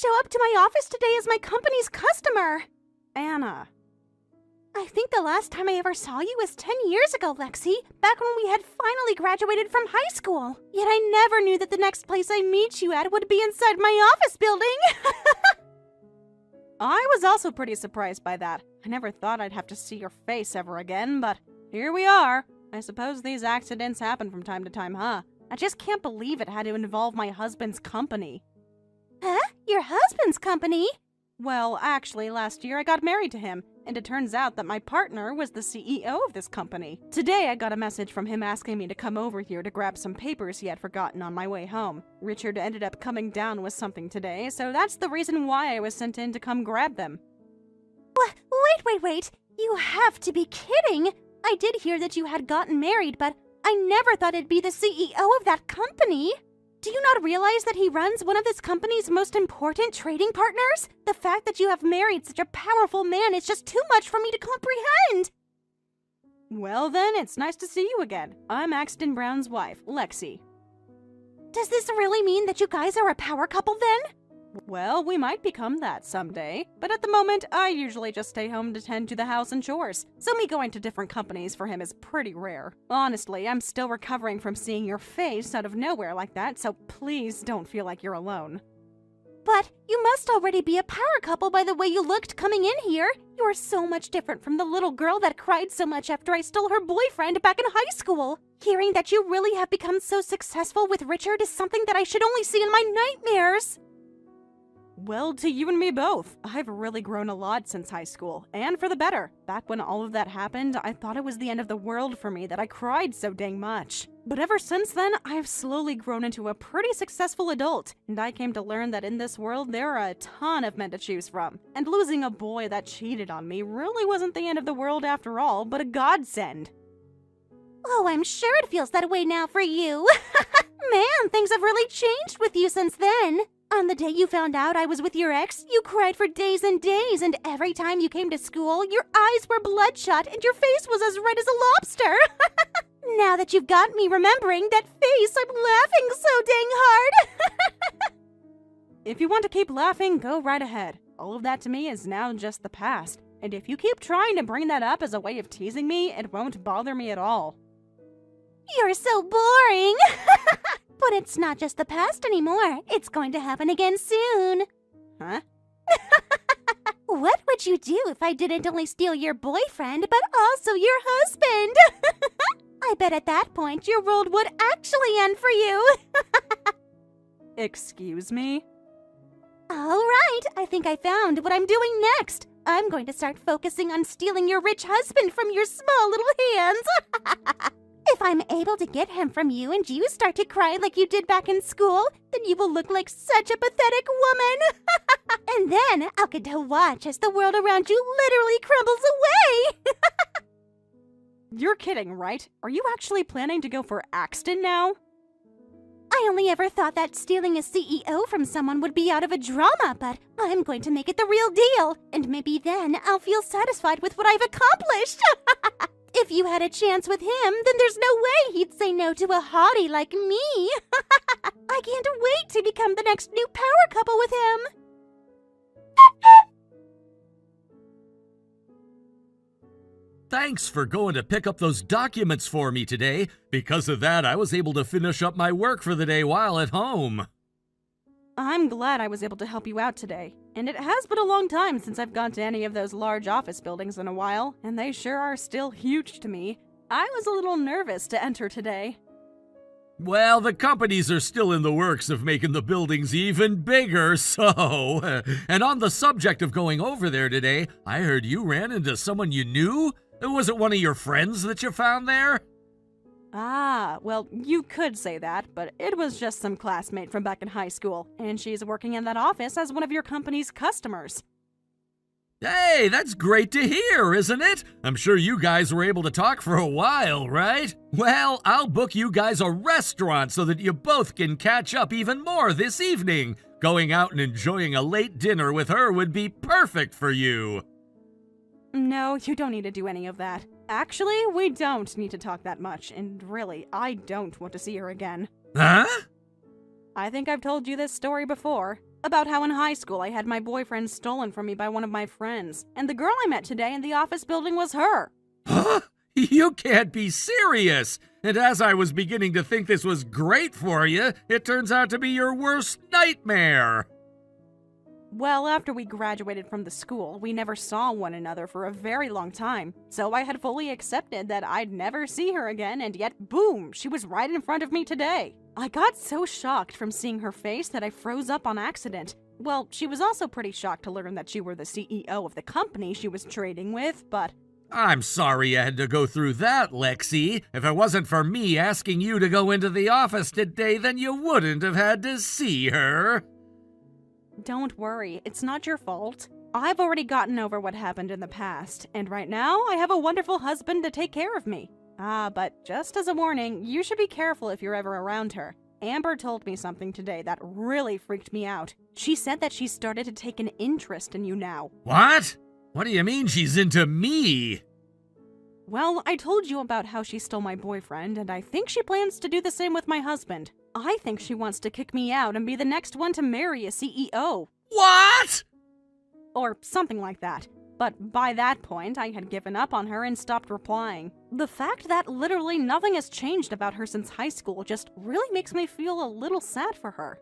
show up to my office today as my company's customer. Anna. I think the last time I ever saw you was 10 years ago, Lexi, back when we had finally graduated from high school. Yet I never knew that the next place I meet you at would be inside my office building. I was also pretty surprised by that. I never thought I'd have to see your face ever again, but here we are. I suppose these accidents happen from time to time, huh? I just can't believe it had to involve my husband's company. Huh? Your husband's company? Well, actually, last year I got married to him, and it turns out that my partner was the CEO of this company. Today I got a message from him asking me to come over here to grab some papers he had forgotten on my way home. Richard ended up coming down with something today, so that's the reason why I was sent in to come grab them. Wait. You have to be kidding! I did hear that you had gotten married, but I never thought it'd be the CEO of that company! Do you not realize that he runs one of this company's most important trading partners? The fact that you have married such a powerful man is just too much for me to comprehend! Well then, it's nice to see you again. I'm Axton Brown's wife, Lexi. Does this really mean that you guys are a power couple then? Well, we might become that someday, but at the moment, I usually just stay home to tend to the house and chores, so me going to different companies for him is pretty rare. Honestly, I'm still recovering from seeing your face out of nowhere like that, so please don't feel like you're alone. But you must already be a power couple by the way you looked coming in here. You are so much different from the little girl that cried so much after I stole her boyfriend back in high school. Hearing that you really have become so successful with Richard is something that I should only see in my nightmares. Well, to you and me both. I've really grown a lot since high school, and for the better. Back when all of that happened, I thought it was the end of the world for me that I cried so dang much. But ever since then, I've slowly grown into a pretty successful adult, and I came to learn that in this world there are a ton of men to choose from. And losing a boy that cheated on me really wasn't the end of the world after all, but a godsend. Oh, I'm sure it feels that way now for you. Man, things have really changed with you since then. On the day you found out I was with your ex, you cried for days and days, and every time you came to school, your eyes were bloodshot and your face was as red as a lobster. Now that you've got me remembering that face, I'm laughing so dang hard. If you want to keep laughing, go right ahead. All of that to me is now just the past, and if you keep trying to bring that up as a way of teasing me, it won't bother me at all. You're so boring. But it's not just the past anymore. It's going to happen again soon. Huh? What would you do if I didn't only steal your boyfriend, but also your husband? I bet at that point your world would actually end for you. Excuse me? All right, I think I found what I'm doing next. I'm going to start focusing on stealing your rich husband from your small little hands. If I'm able to get him from you and you start to cry like you did back in school, then you will look like such a pathetic woman. And then I'll get to watch as the world around you literally crumbles away. You're kidding, right? Are you actually planning to go for Axton now? I only ever thought that stealing a CEO from someone would be out of a drama, but I'm going to make it the real deal. And maybe then I'll feel satisfied with what I've accomplished. If you had a chance with him, then there's no way he'd say no to a hottie like me. I can't wait to become the next new power couple with him. Thanks for going to pick up those documents for me today. Because of that, I was able to finish up my work for the day while at home. I'm glad I was able to help you out today. And it has been a long time since I've gone to any of those large office buildings in a while, and they sure are still huge to me. I was a little nervous to enter today. Well, the companies are still in the works of making the buildings even bigger, so... And on the subject of going over there today, I heard you ran into someone you knew? Was it one of your friends that you found there? Ah, well, you could say that, but it was just some classmate from back in high school, and she's working in that office as one of your company's customers. Hey, that's great to hear, isn't it? I'm sure you guys were able to talk for a while, right? Well, I'll book you guys a restaurant so that you both can catch up even more this evening. Going out and enjoying a late dinner with her would be perfect for you. No, you don't need to do any of that. Actually, we don't need to talk that much, and really, I don't want to see her again. Huh? I think I've told you this story before. About how in high school I had my boyfriend stolen from me by one of my friends, and the girl I met today in the office building was her. Huh? You can't be serious! And as I was beginning to think this was great for you, it turns out to be your worst nightmare! Well, after we graduated from the school, we never saw one another for a very long time, so I had fully accepted that I'd never see her again, and yet boom, she was right in front of me today. I got so shocked from seeing her face that I froze up on accident. Well, she was also pretty shocked to learn that you were the CEO of the company she was trading with, but... I'm sorry you had to go through that, Lexi. If it wasn't for me asking you to go into the office today, then you wouldn't have had to see her. Don't worry, it's not your fault. I've already gotten over what happened in the past, and right now I have a wonderful husband to take care of me. But just as a warning, you should be careful if you're ever around her. Amber told me something today that really freaked me out. She said that she started to take an interest in you now. What? What do you mean she's into me? Well, I told you about how she stole my boyfriend, and I think she plans to do the same with my husband. I think she wants to kick me out and be the next one to marry a CEO. What? Or something like that. But by that point, I had given up on her and stopped replying. The fact that literally nothing has changed about her since high school just really makes me feel a little sad for her.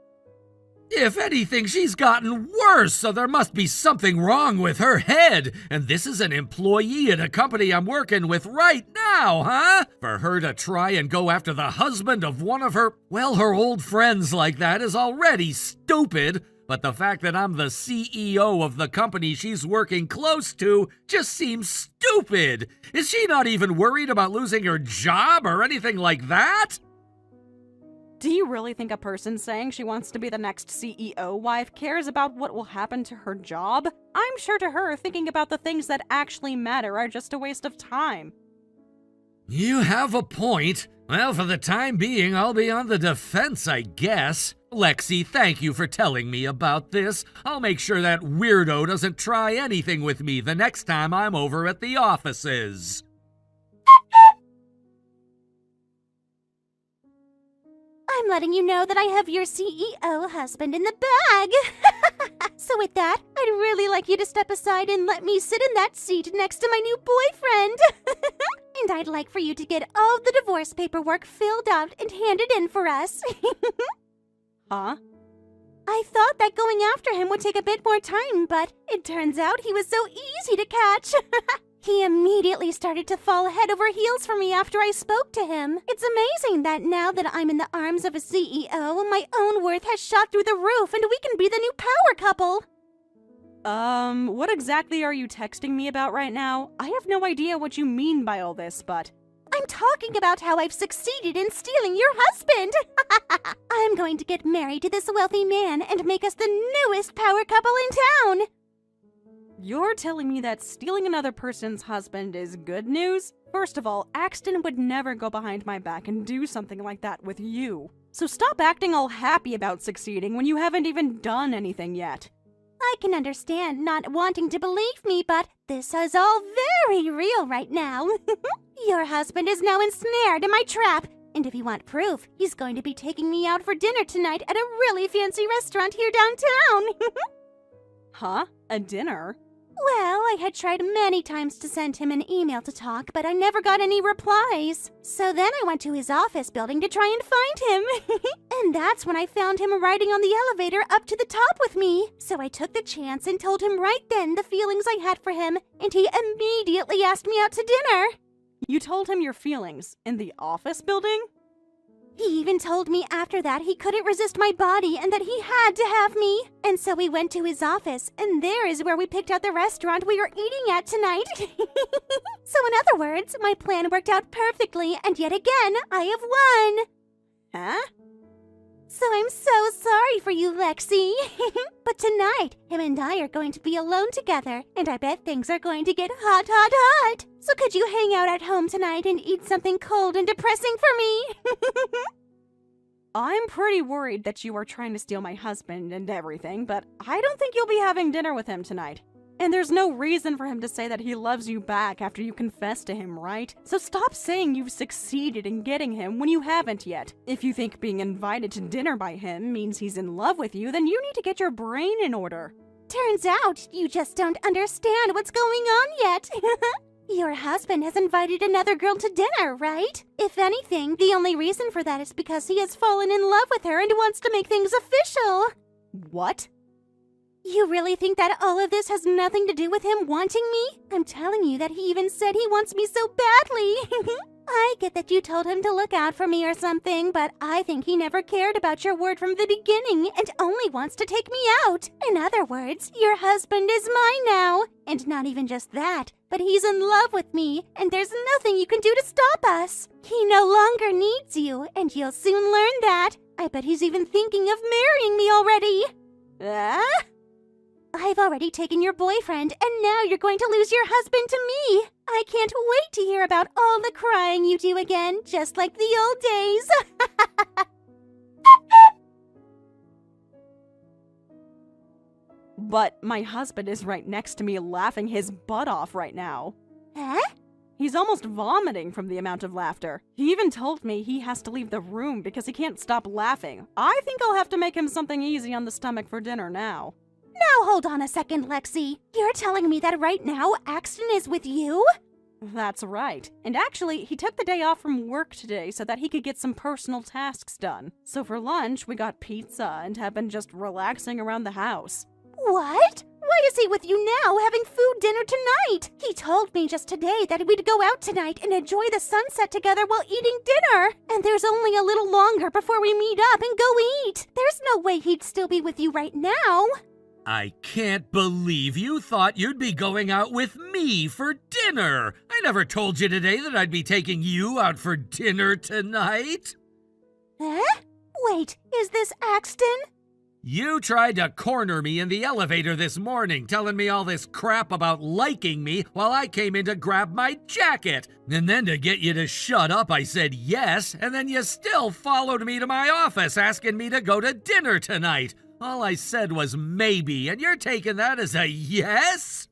If anything, she's gotten worse, so there must be something wrong with her head. And this is an employee at a company I'm working with right now, huh? For her to try and go after the husband of one of her old friends like that is already stupid. But the fact that I'm the CEO of the company she's working close to just seems stupid. Is she not even worried about losing her job or anything like that? Do you really think a person saying she wants to be the next CEO wife cares about what will happen to her job? I'm sure to her, thinking about the things that actually matter are just a waste of time. You have a point. Well, for the time being, I'll be on the defense, I guess. Lexi, thank you for telling me about this. I'll make sure that weirdo doesn't try anything with me the next time I'm over at the offices. I'm letting you know that I have your CEO husband in the bag. So with that, I'd really like you to step aside and let me sit in that seat next to my new boyfriend. And I'd like for you to get all the divorce paperwork filled out and handed in for us. Huh? I thought that going after him would take a bit more time, but it turns out he was so easy to catch. He immediately started to fall head over heels for me after I spoke to him. It's amazing that now that I'm in the arms of a CEO, my own worth has shot through the roof and we can be the new power couple. What exactly are you texting me about right now? I have no idea what you mean by all this, but... I'm talking about how I've succeeded in stealing your husband! I'm going to get married to this wealthy man and make us the newest power couple in town! You're telling me that stealing another person's husband is good news? First of all, Axton would never go behind my back and do something like that with you. So stop acting all happy about succeeding when you haven't even done anything yet. I can understand not wanting to believe me, but this is all very real right now. Your husband is now ensnared in my trap, and if you want proof, he's going to be taking me out for dinner tonight at a really fancy restaurant here downtown. Huh? A dinner? Well, I had tried many times to send him an email to talk, but I never got any replies. So then I went to his office building to try and find him. And that's when I found him riding on the elevator up to the top with me. So I took the chance and told him right then the feelings I had for him, and he immediately asked me out to dinner. You told him your feelings in the office building? He even told me after that he couldn't resist my body and that he had to have me. And so we went to his office, and there is where we picked out the restaurant we were eating at tonight. So in other words, my plan worked out perfectly, and yet again, I have won. Huh? So I'm so sorry for you, Lexi. But tonight, him and I are going to be alone together, and I bet things are going to get hot, hot, hot. So could you hang out at home tonight and eat something cold and depressing for me? I'm pretty worried that you are trying to steal my husband and everything, but I don't think you'll be having dinner with him tonight. And there's no reason for him to say that he loves you back after you confess to him, right? So stop saying you've succeeded in getting him when you haven't yet. If you think being invited to dinner by him means he's in love with you, then you need to get your brain in order. Turns out you just don't understand what's going on yet. Your husband has invited another girl to dinner, right? If anything, the only reason for that is because he has fallen in love with her and wants to make things official. What? You really think that all of this has nothing to do with him wanting me? I'm telling you that he even said he wants me so badly. I get that you told him to look out for me or something, but I think he never cared about your word from the beginning and only wants to take me out. In other words, your husband is mine now. And not even just that, but he's in love with me, and there's nothing you can do to stop us. He no longer needs you, and you'll soon learn that. I bet he's even thinking of marrying me already. I've already taken your boyfriend, and now you're going to lose your husband to me. I can't wait to hear about all the crying you do again, just like the old days. But my husband is right next to me laughing his butt off right now. Huh? He's almost vomiting from the amount of laughter. He even told me he has to leave the room because he can't stop laughing. I think I'll have to make him something easy on the stomach for dinner now. Now hold on a second, Lexi. You're telling me that right now Axton is with you? That's right. And actually, he took the day off from work today so that he could get some personal tasks done. So for lunch, we got pizza and have been just relaxing around the house. What? Why is he with you now, having food dinner tonight? He told me just today that we'd go out tonight and enjoy the sunset together while eating dinner. And there's only a little longer before we meet up and go eat. There's no way he'd still be with you right now. I can't believe you thought you'd be going out with me for dinner. I never told you today that I'd be taking you out for dinner tonight. Huh? Wait, is this Axton? You tried to corner me in the elevator this morning, telling me all this crap about liking me while I came in to grab my jacket. And then to get you to shut up, I said yes, and then you still followed me to my office asking me to go to dinner tonight. All I said was maybe, and you're taking that as a yes?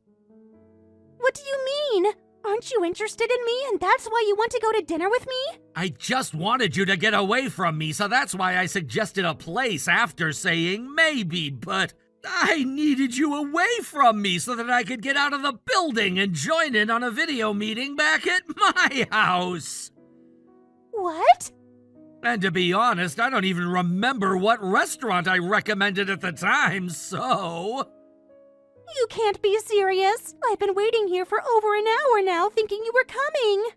What do you mean? Aren't you interested in me and that's why you want to go to dinner with me? I just wanted you to get away from me, so that's why I suggested a place after saying maybe, but I needed you away from me so that I could get out of the building and join in on a video meeting back at my house. What? And to be honest, I don't even remember what restaurant I recommended at the time, so... You can't be serious. I've been waiting here for over an hour now thinking you were coming.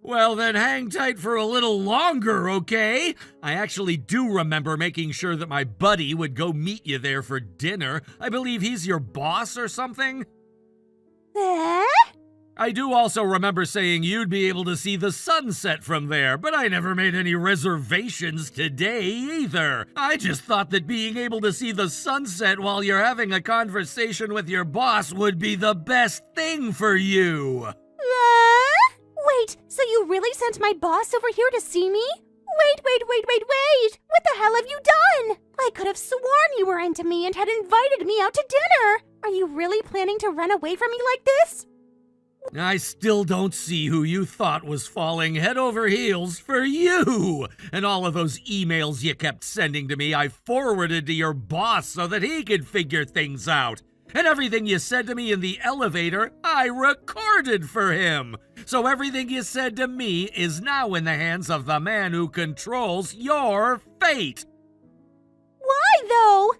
Well, then hang tight for a little longer, okay? I actually do remember making sure that my buddy would go meet you there for dinner. I believe he's your boss or something. I do also remember saying you'd be able to see the sunset from there, but I never made any reservations today either. I just thought that being able to see the sunset while you're having a conversation with your boss would be the best thing for you. Wait, so you really sent my boss over here to see me? Wait! What the hell have you done? I could have sworn you were into me and had invited me out to dinner. Are you really planning to run away from me like this? I still don't see who you thought was falling head over heels for you. And all of those emails you kept sending to me, I forwarded to your boss so that he could figure things out. And everything you said to me in the elevator, I recorded for him. So everything you said to me is now in the hands of the man who controls your fate. Why, though?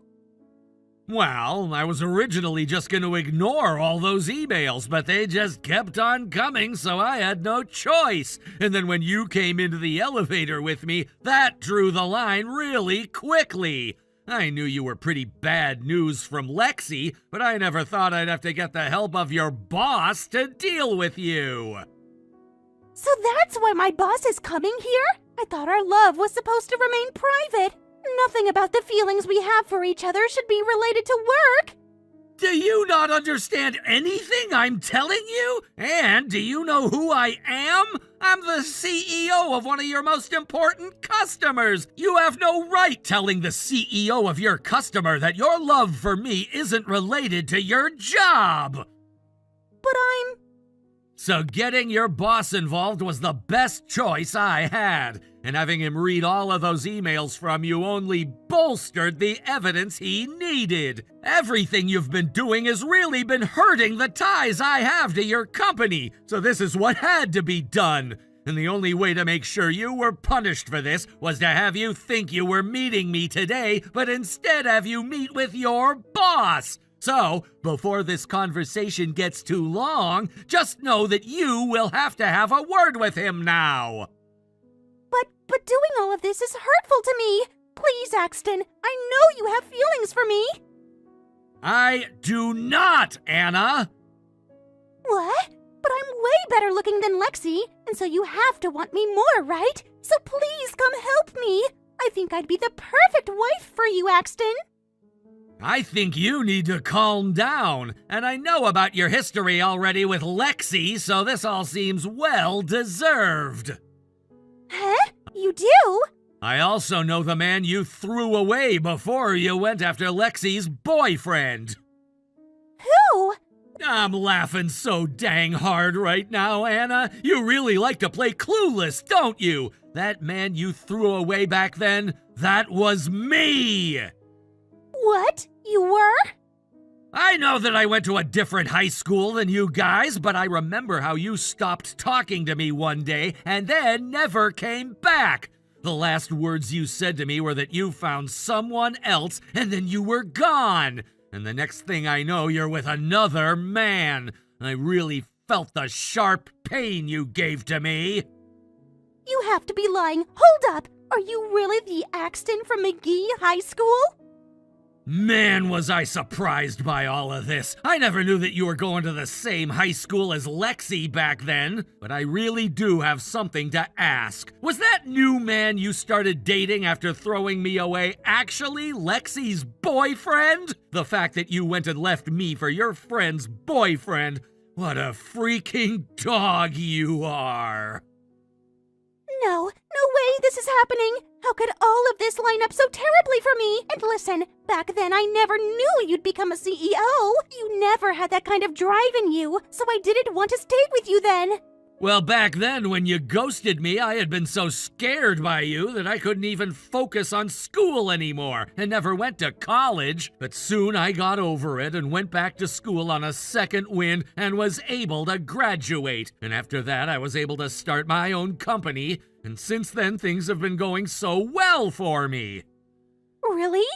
Well, I was originally just going to ignore all those emails, but they just kept on coming, so I had no choice. And then when you came into the elevator with me, that drew the line really quickly. I knew you were pretty bad news from Lexi, but I never thought I'd have to get the help of your boss to deal with you. So that's why my boss is coming here? I thought our love was supposed to remain private. Nothing about the feelings we have for each other should be related to work. Do you not understand anything I'm telling you? And do you know who I am? I'm the CEO of one of your most important customers. You have no right telling the CEO of your customer that your love for me isn't related to your job. But I'm... So getting your boss involved was the best choice I had, and having him read all of those emails from you only bolstered the evidence he needed. Everything you've been doing has really been hurting the ties I have to your company, so this is what had to be done. And the only way to make sure you were punished for this was to have you think you were meeting me today, but instead have you meet with your boss. So, before this conversation gets too long, just know that you will have to have a word with him now. But doing all of this is hurtful to me. Please, Axton, I know you have feelings for me. I do not, Anna. What? But I'm way better looking than Lexi, and so you have to want me more, right? So please come help me. I think I'd be the perfect wife for you, Axton. I think you need to calm down, and I know about your history already with Lexi, so this all seems well deserved. Huh? You do? I also know the man you threw away before you went after Lexi's boyfriend. Who? I'm laughing so dang hard right now, Anna. You really like to play clueless, don't you? That man you threw away back then, that was me! What? You were? I know that I went to a different high school than you guys, but I remember how you stopped talking to me one day and then never came back. The last words you said to me were that you found someone else and then you were gone. And the next thing I know, you're with another man. I really felt the sharp pain you gave to me. You have to be lying. Hold up. Are you really the Axton from McGee High School? Man, was I surprised by all of this. I never knew that you were going to the same high school as Lexi back then. But I really do have something to ask. Was that new man you started dating after throwing me away actually Lexi's boyfriend? The fact that you went and left me for your friend's boyfriend. What a freaking dog you are. No way this is happening. How could all of this line up so terribly for me? And listen, back then I never knew you'd become a CEO. You never had that kind of drive in you, so I didn't want to stay with you then. Well, back then when you ghosted me, I had been so scared by you that I couldn't even focus on school anymore and never went to college. But soon I got over it and went back to school on a second wind and was able to graduate. And after that, I was able to start my own company. And since then, things have been going so well for me. Really?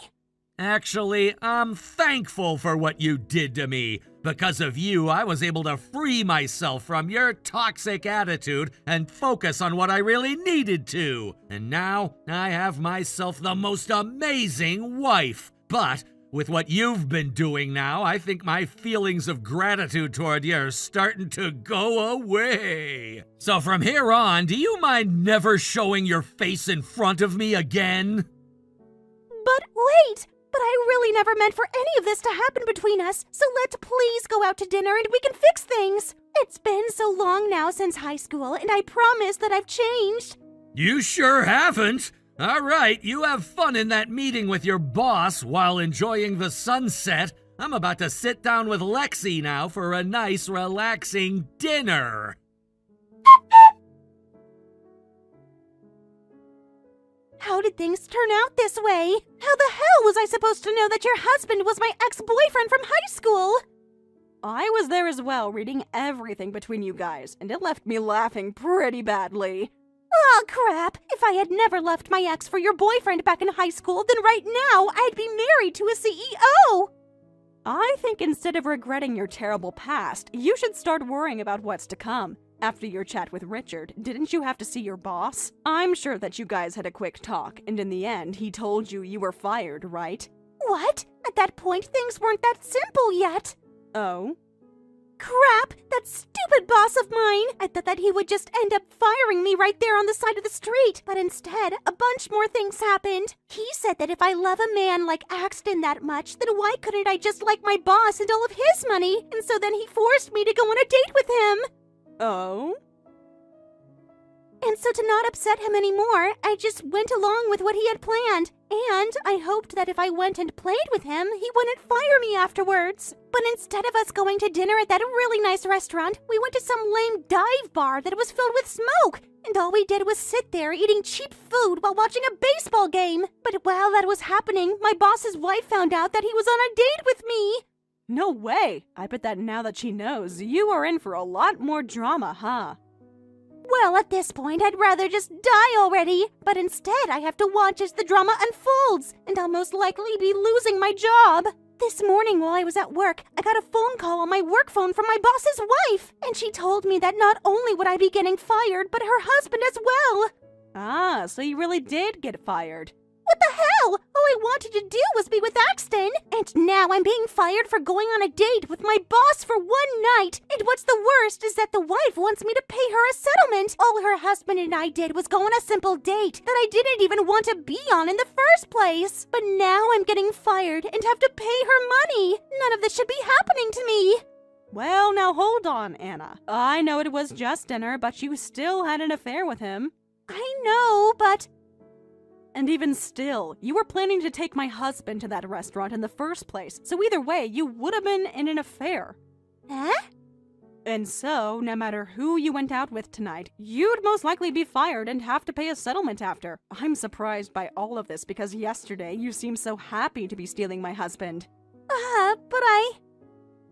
Actually, I'm thankful for what you did to me. Because of you, I was able to free myself from your toxic attitude and focus on what I really needed to. And now, I have myself the most amazing wife. But with what you've been doing now, I think my feelings of gratitude toward you are starting to go away. So from here on, do you mind never showing your face in front of me again? But wait! But I really never meant for any of this to happen between us, so let's please go out to dinner and we can fix things. It's been so long now since high school, and I promise that I've changed. You sure haven't. All right, you have fun in that meeting with your boss while enjoying the sunset. I'm about to sit down with Lexi now for a nice, relaxing dinner. How did things turn out this way? How the hell was I supposed to know that your husband was my ex-boyfriend from high school? I was there as well, reading everything between you guys, and it left me laughing pretty badly. Oh, crap. If I had never left my ex for your boyfriend back in high school, then right now I'd be married to a CEO. I think instead of regretting your terrible past, you should start worrying about what's to come. After your chat with Richard, didn't you have to see your boss? I'm sure that you guys had a quick talk, and in the end, he told you were fired, right? What? At that point, things weren't that simple yet. Oh? Crap! That stupid boss of mine! I thought that he would just end up firing me right there on the side of the street, but instead, a bunch more things happened. He said that if I love a man like Axton that much, then why couldn't I just like my boss and all of his money? And so then he forced me to go on a date with him. Oh? And so to not upset him anymore, I just went along with what he had planned. And I hoped that if I went and played with him, he wouldn't fire me afterwards. But instead of us going to dinner at that really nice restaurant, we went to some lame dive bar that was filled with smoke. And all we did was sit there eating cheap food while watching a baseball game. But while that was happening, my boss's wife found out that he was on a date with me. No way! I bet that now that she knows, you are in for a lot more drama, huh? Well, at this point, I'd rather just die already. But instead, I have to watch as the drama unfolds, and I'll most likely be losing my job. This morning while I was at work, I got a phone call on my work phone from my boss's wife, and she told me that not only would I be getting fired, but her husband as well. Ah, so you really did get fired. What the hell? All I wanted to do was be with Axton, and now I'm being fired for going on a date with my boss for one night. And what's the worst is that the wife wants me to pay her a settlement. All her husband and I did was go on a simple date that I didn't even want to be on in the first place. But now I'm getting fired and have to pay her money. None of this should be happening to me. Well, now hold on, Anna. I know it was just dinner, but you still had an affair with him. I know, but... And even still, you were planning to take my husband to that restaurant in the first place, so either way, you would have been in an affair. Huh? And so, no matter who you went out with tonight, you'd most likely be fired and have to pay a settlement after. I'm surprised by all of this because yesterday you seemed so happy to be stealing my husband. But I...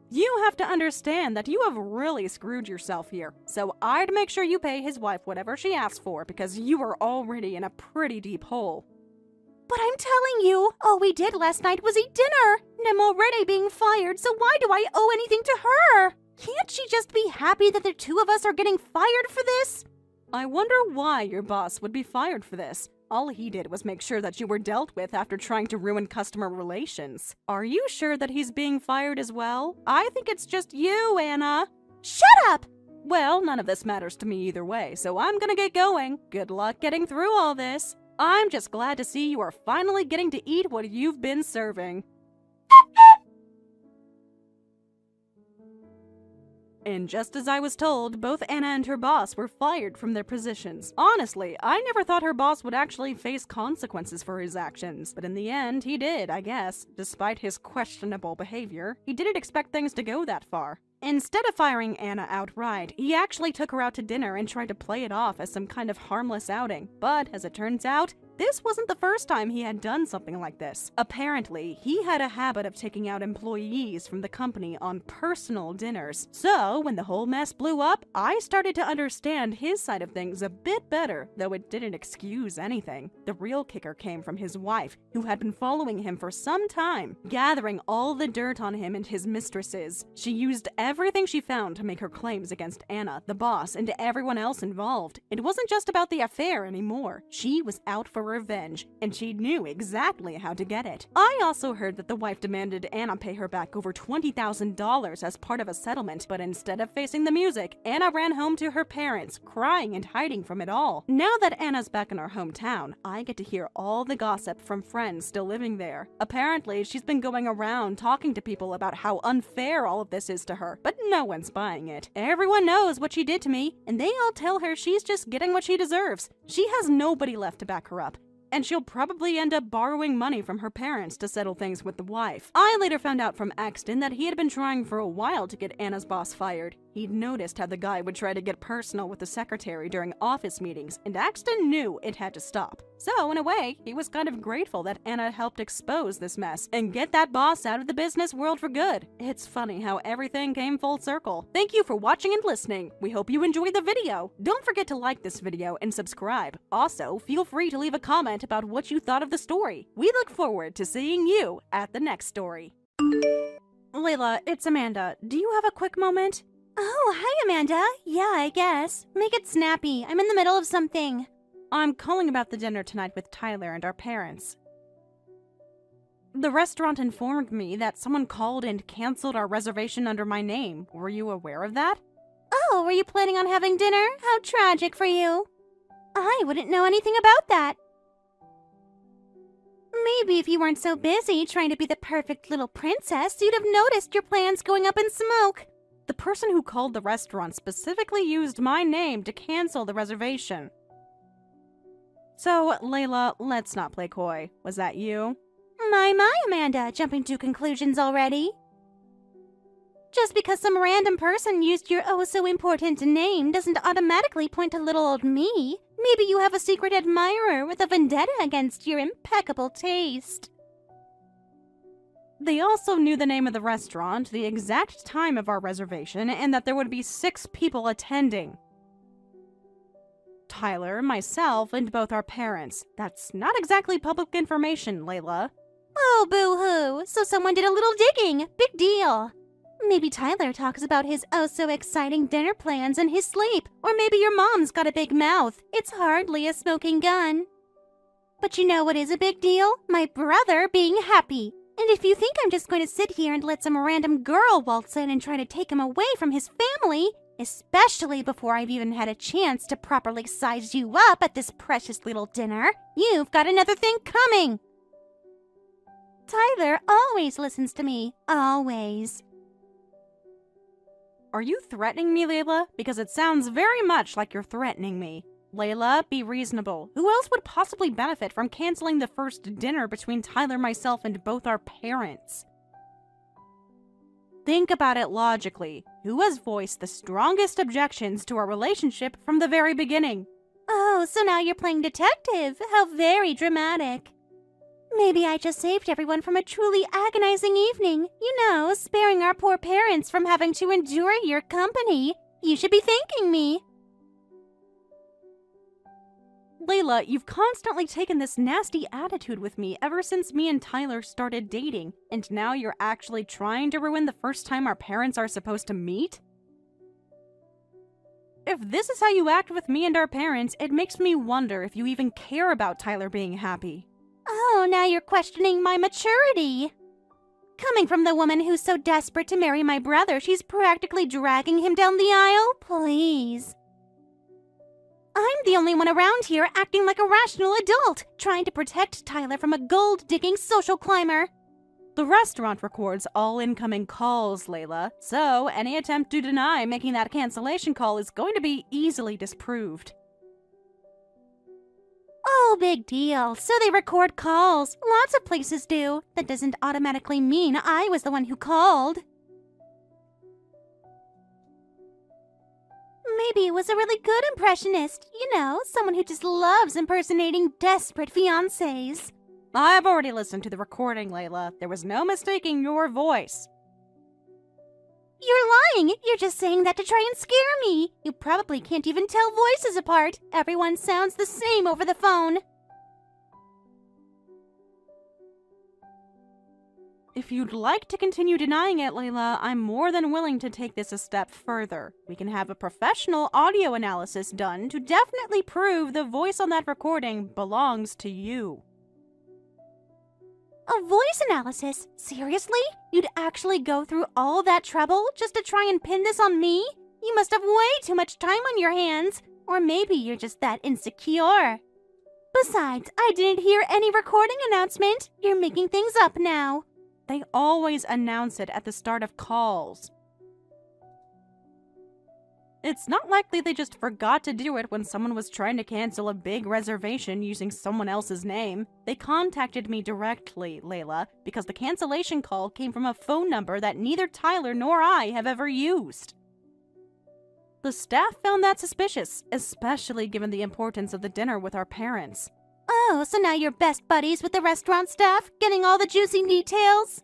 You have to understand that you have really screwed yourself here, so I'd make sure you pay his wife whatever she asks for because you are already in a pretty deep hole. But I'm telling you, all we did last night was eat dinner, and I'm already being fired, so why do I owe anything to her? Can't she just be happy that the two of us are getting fired for this? I wonder why your boss would be fired for this. All he did was make sure that you were dealt with after trying to ruin customer relations. Are you sure that he's being fired as well? I think it's just you, Anna. Shut up! Well, none of this matters to me either way, so I'm gonna get going. Good luck getting through all this. I'm just glad to see you are finally getting to eat what you've been serving. And just as I was told, both Anna and her boss were fired from their positions. Honestly, I never thought her boss would actually face consequences for his actions. But in the end, he did, I guess. Despite his questionable behavior, he didn't expect things to go that far. Instead of firing Anna outright, he actually took her out to dinner and tried to play it off as some kind of harmless outing. But as it turns out, this wasn't the first time he had done something like this. Apparently, he had a habit of taking out employees from the company on personal dinners. So, when the whole mess blew up, I started to understand his side of things a bit better, though it didn't excuse anything. The real kicker came from his wife, who had been following him for some time, gathering all the dirt on him and his mistresses. She used everything she found to make her claims against Anna, the boss, and everyone else involved. It wasn't just about the affair anymore. She was out for revenge, and she knew exactly how to get it. I also heard that the wife demanded Anna pay her back over $20,000 as part of a settlement, but instead of facing the music, Anna ran home to her parents, crying and hiding from it all. Now that Anna's back in her hometown, I get to hear all the gossip from friends still living there. Apparently, she's been going around talking to people about how unfair all of this is to her, but no one's buying it. Everyone knows what she did to me, and they all tell her she's just getting what she deserves. She has nobody left to back her up. And she'll probably end up borrowing money from her parents to settle things with the wife. I later found out from Axton that he had been trying for a while to get Anna's boss fired. He'd noticed how the guy would try to get personal with the secretary during office meetings, and Axton knew it had to stop. So, in a way, he was kind of grateful that Anna helped expose this mess and get that boss out of the business world for good. It's funny how everything came full circle. Thank you for watching and listening. We hope you enjoyed the video. Don't forget to like this video and subscribe. Also, feel free to leave a comment about what you thought of the story. We look forward to seeing you at the next story. Layla, it's Amanda. Do you have a quick moment? Oh, hi, Amanda. Yeah, I guess. Make it snappy. I'm in the middle of something. I'm calling about the dinner tonight with Tyler and our parents. The restaurant informed me that someone called and canceled our reservation under my name. Were you aware of that? Oh, were you planning on having dinner? How tragic for you. I wouldn't know anything about that. Maybe if you weren't so busy trying to be the perfect little princess, you'd have noticed your plans going up in smoke. The person who called the restaurant specifically used my name to cancel the reservation. So, Layla, let's not play coy. Was that you? My, Amanda, jumping to conclusions already. Just because some random person used your oh-so-important name doesn't automatically point to little old me. Maybe you have a secret admirer with a vendetta against your impeccable taste. They also knew the name of the restaurant, the exact time of our reservation, and that there would be 6 people attending. Tyler, myself, and both our parents. That's not exactly public information, Layla. Oh, boo-hoo. So someone did a little digging. Big deal. Maybe Tyler talks about his oh-so-exciting dinner plans in his sleep. Or maybe your mom's got a big mouth. It's hardly a smoking gun. But you know what is a big deal? My brother being happy. And if you think I'm just going to sit here and let some random girl waltz in and try to take him away from his family, especially before I've even had a chance to properly size you up at this precious little dinner, you've got another thing coming. Tyler always listens to me. Always. Are you threatening me, Layla? Because it sounds very much like you're threatening me. Layla, be reasonable. Who else would possibly benefit from canceling the first dinner between Tyler, myself, and both our parents? Think about it logically. Who has voiced the strongest objections to our relationship from the very beginning? Oh, so now you're playing detective. How very dramatic. Maybe I just saved everyone from a truly agonizing evening. You know, sparing our poor parents from having to endure your company. You should be thanking me. Layla, you've constantly taken this nasty attitude with me ever since me and Tyler started dating, and now you're actually trying to ruin the first time our parents are supposed to meet? If this is how you act with me and our parents, it makes me wonder if you even care about Tyler being happy. Oh, now you're questioning my maturity. Coming from the woman who's so desperate to marry my brother, she's practically dragging him down the aisle? Please. I'm the only one around here acting like a rational adult, trying to protect Tyler from a gold-digging social climber. The restaurant records all incoming calls, Layla, so any attempt to deny making that cancellation call is going to be easily disproved. Oh, big deal. So they record calls. Lots of places do. That doesn't automatically mean I was the one who called. Maybe it was a really good impressionist. You know, someone who just loves impersonating desperate fiancés. I've already listened to the recording, Layla. There was no mistaking your voice. You're lying! You're just saying that to try and scare me! You probably can't even tell voices apart. Everyone sounds the same over the phone. If you'd like to continue denying it, Layla, I'm more than willing to take this a step further. We can have a professional audio analysis done to definitely prove the voice on that recording belongs to you. A voice analysis? Seriously? You'd actually go through all that trouble just to try and pin this on me? You must have way too much time on your hands. Or maybe you're just that insecure. Besides, I didn't hear any recording announcement. You're making things up now. They always announce it at the start of calls. It's not likely they just forgot to do it when someone was trying to cancel a big reservation using someone else's name. They contacted me directly, Layla, because the cancellation call came from a phone number that neither Tyler nor I have ever used. The staff found that suspicious, especially given the importance of the dinner with our parents. Oh, so now you're best buddies with the restaurant staff, getting all the juicy details?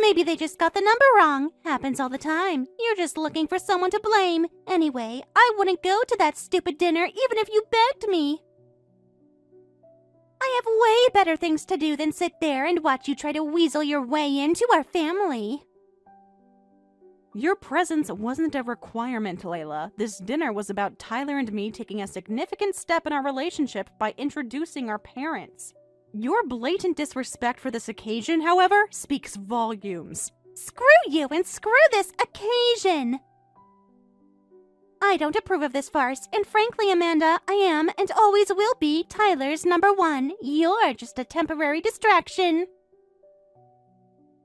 Maybe they just got the number wrong. Happens all the time. You're just looking for someone to blame. Anyway, I wouldn't go to that stupid dinner even if you begged me. I have way better things to do than sit there and watch you try to weasel your way into our family. Your presence wasn't a requirement, Layla. This dinner was about Tyler and me taking a significant step in our relationship by introducing our parents. Your blatant disrespect for this occasion, however, speaks volumes. Screw you and screw this occasion! I don't approve of this farce, and frankly, Amanda, I am and always will be Tyler's number one. You're just a temporary distraction.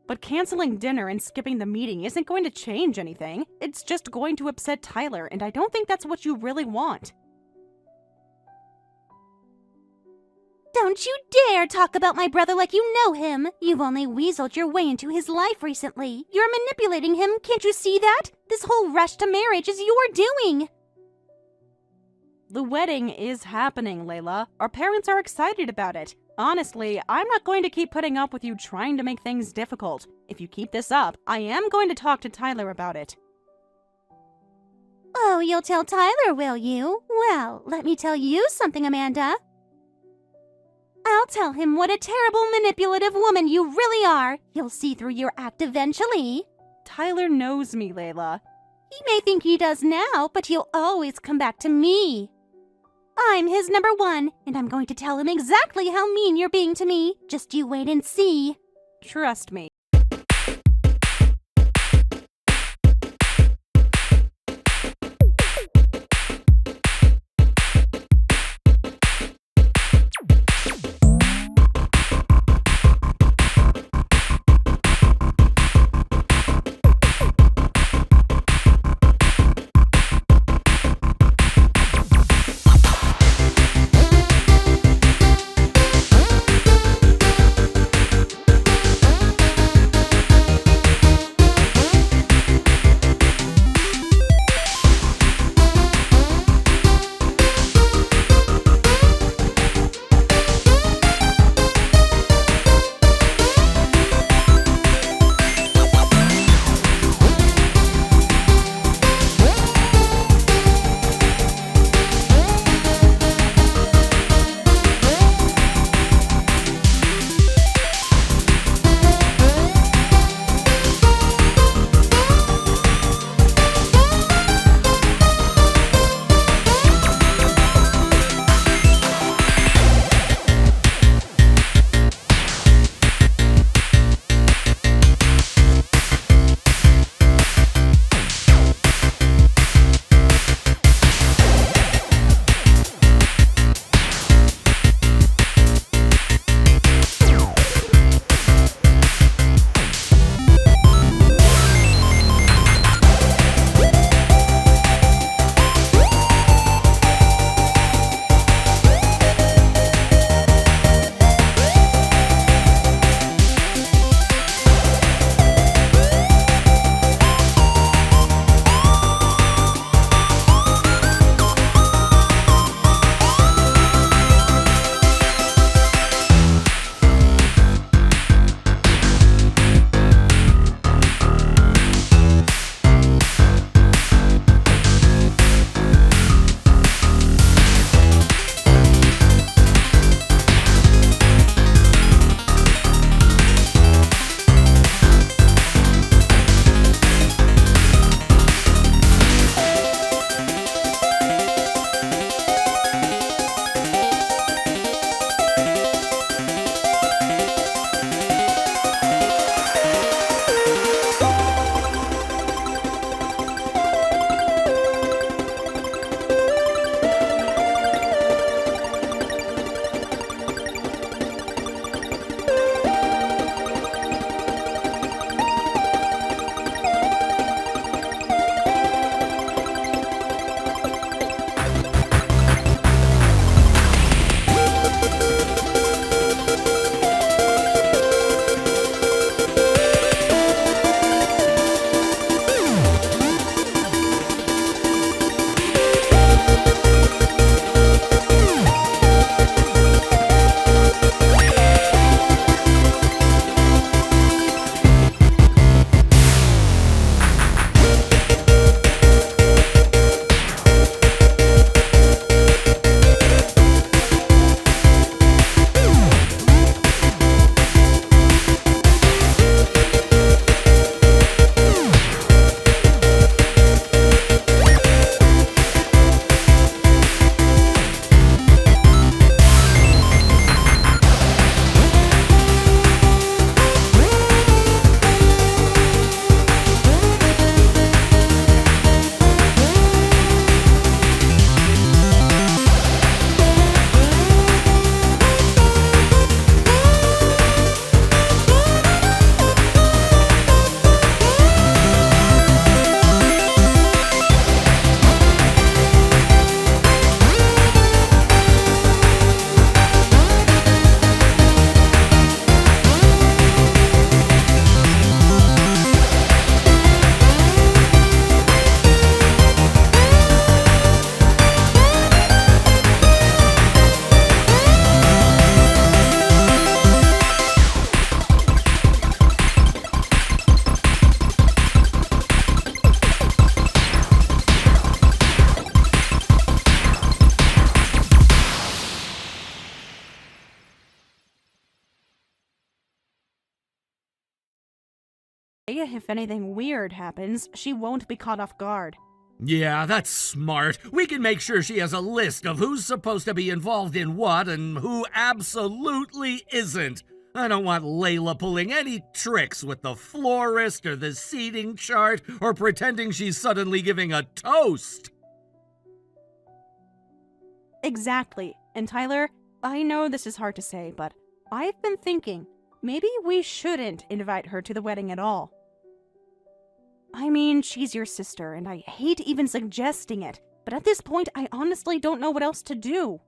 But canceling dinner and skipping the meeting isn't going to change anything. It's just going to upset Tyler, and I don't think that's what you really want. Don't you dare talk about my brother like you know him. You've only weaseled your way into his life recently. You're manipulating him, can't you see that? This whole rush to marriage is your doing. The wedding is happening, Layla. Our parents are excited about it. Honestly, I'm not going to keep putting up with you trying to make things difficult. If you keep this up, I am going to talk to Tyler about it. Oh, you'll tell Tyler, will you? Well, let me tell you something, Amanda. I'll tell him what a terrible manipulative woman you really are. He'll see through your act eventually. Tyler knows me, Layla. He may think he does now, but he'll always come back to me. I'm his number one, and I'm going to tell him exactly how mean you're being to me. Just you wait and see. Trust me. If anything weird happens, she won't be caught off guard. Yeah, that's smart. We can make sure she has a list of who's supposed to be involved in what and who absolutely isn't. I don't want Layla pulling any tricks with the florist or the seating chart or pretending she's suddenly giving a toast. Exactly. And Tyler, I know this is hard to say, but I've been thinking maybe we shouldn't invite her to the wedding at all. I mean, she's your sister, and I hate even suggesting it, but at this point, I honestly don't know what else to do.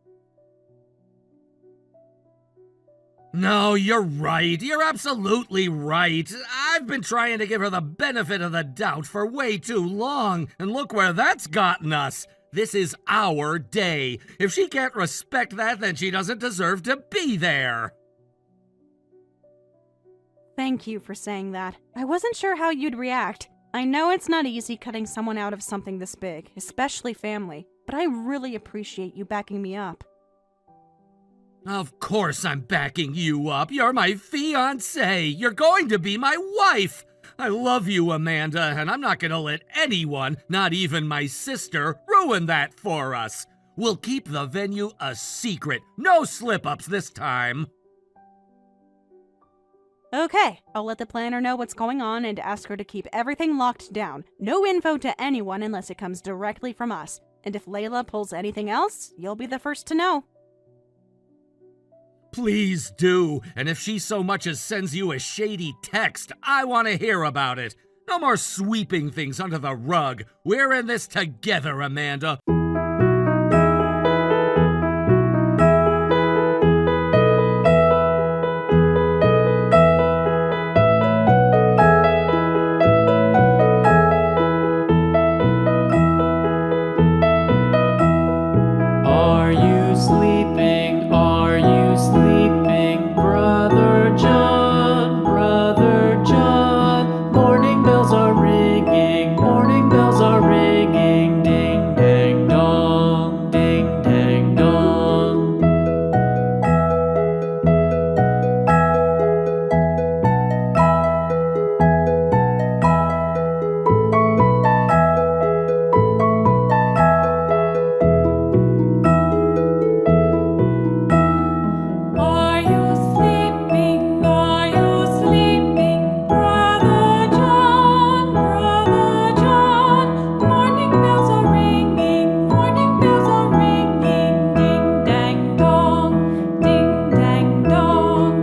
No, you're right. You're absolutely right. I've been trying to give her the benefit of the doubt for way too long, and look where that's gotten us. This is our day. If she can't respect that, then she doesn't deserve to be there. Thank you for saying that. I wasn't sure how you'd react. I know it's not easy cutting someone out of something this big, especially family, but I really appreciate you backing me up. Of course I'm backing you up. You're my fiancée. You're going to be my wife. I love you, Amanda, and I'm not going to let anyone, not even my sister, ruin that for us. We'll keep the venue a secret. No slip-ups this time. Okay, I'll let the planner know what's going on and ask her to keep everything locked down. No info to anyone unless it comes directly from us. And if Layla pulls anything else, you'll be the first to know. Please do, and if she so much as sends you a shady text, I want to hear about it. No more sweeping things under the rug. We're in this together, Amanda. Are you sleeping? Are you sleeping, Brother John? Brother John. Morning bells are ringing. Morning bells are ringing. Ding dang dong. Ding dang dong. Are you sleeping? Are you sleeping, Brother John? Brother John. Morning bells are ringing. Morning bells are ringing. Ding dang dong. Ding dang dong.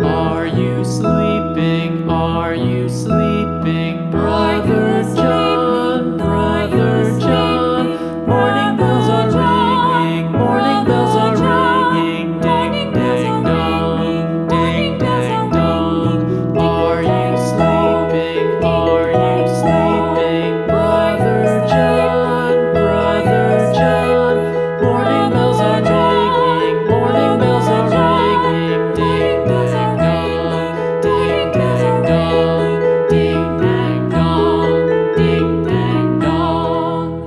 Are you sleeping? Are you sleeping, Brother John? Brother John. Morning bells are ringing. Morning bells are ringing. Ding dang dong. Ding dang dong. Are you sleeping? Are you sleeping, Brother John? Brother John. Morning bells are ringing. Morning bells are ringing. Ding dang dong. Ding dang dong. Ding dang dong. Ding dang dong.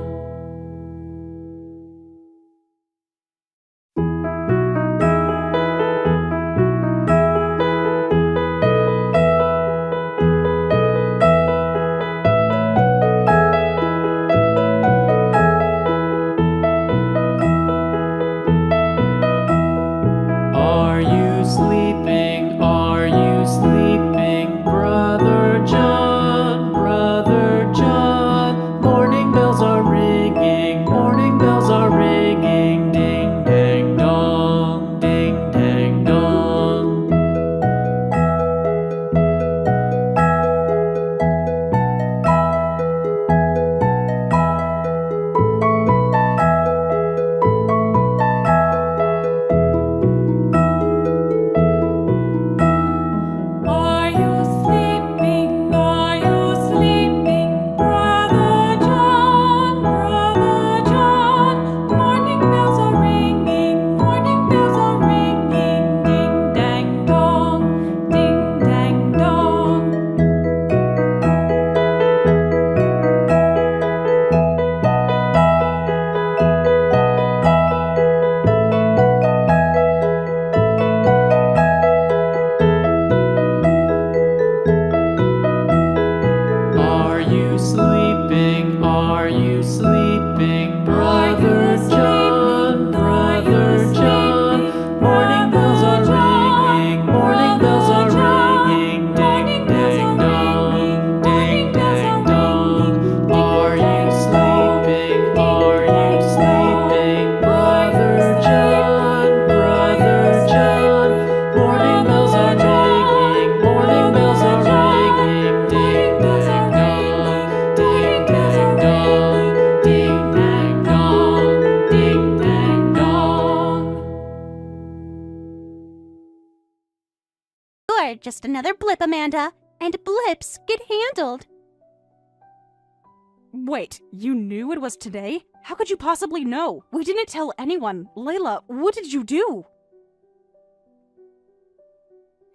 Are you sleeping? Are you sleeping, Brother John? Brother John. Morning bells are ringing. Morning bells are ringing. Ding dang dong. Ding dang dong. Sure, just another blip, Amanda. And blips get handled. Wait, you knew it was today? How could you possibly know? We didn't tell anyone. Layla, what did you do?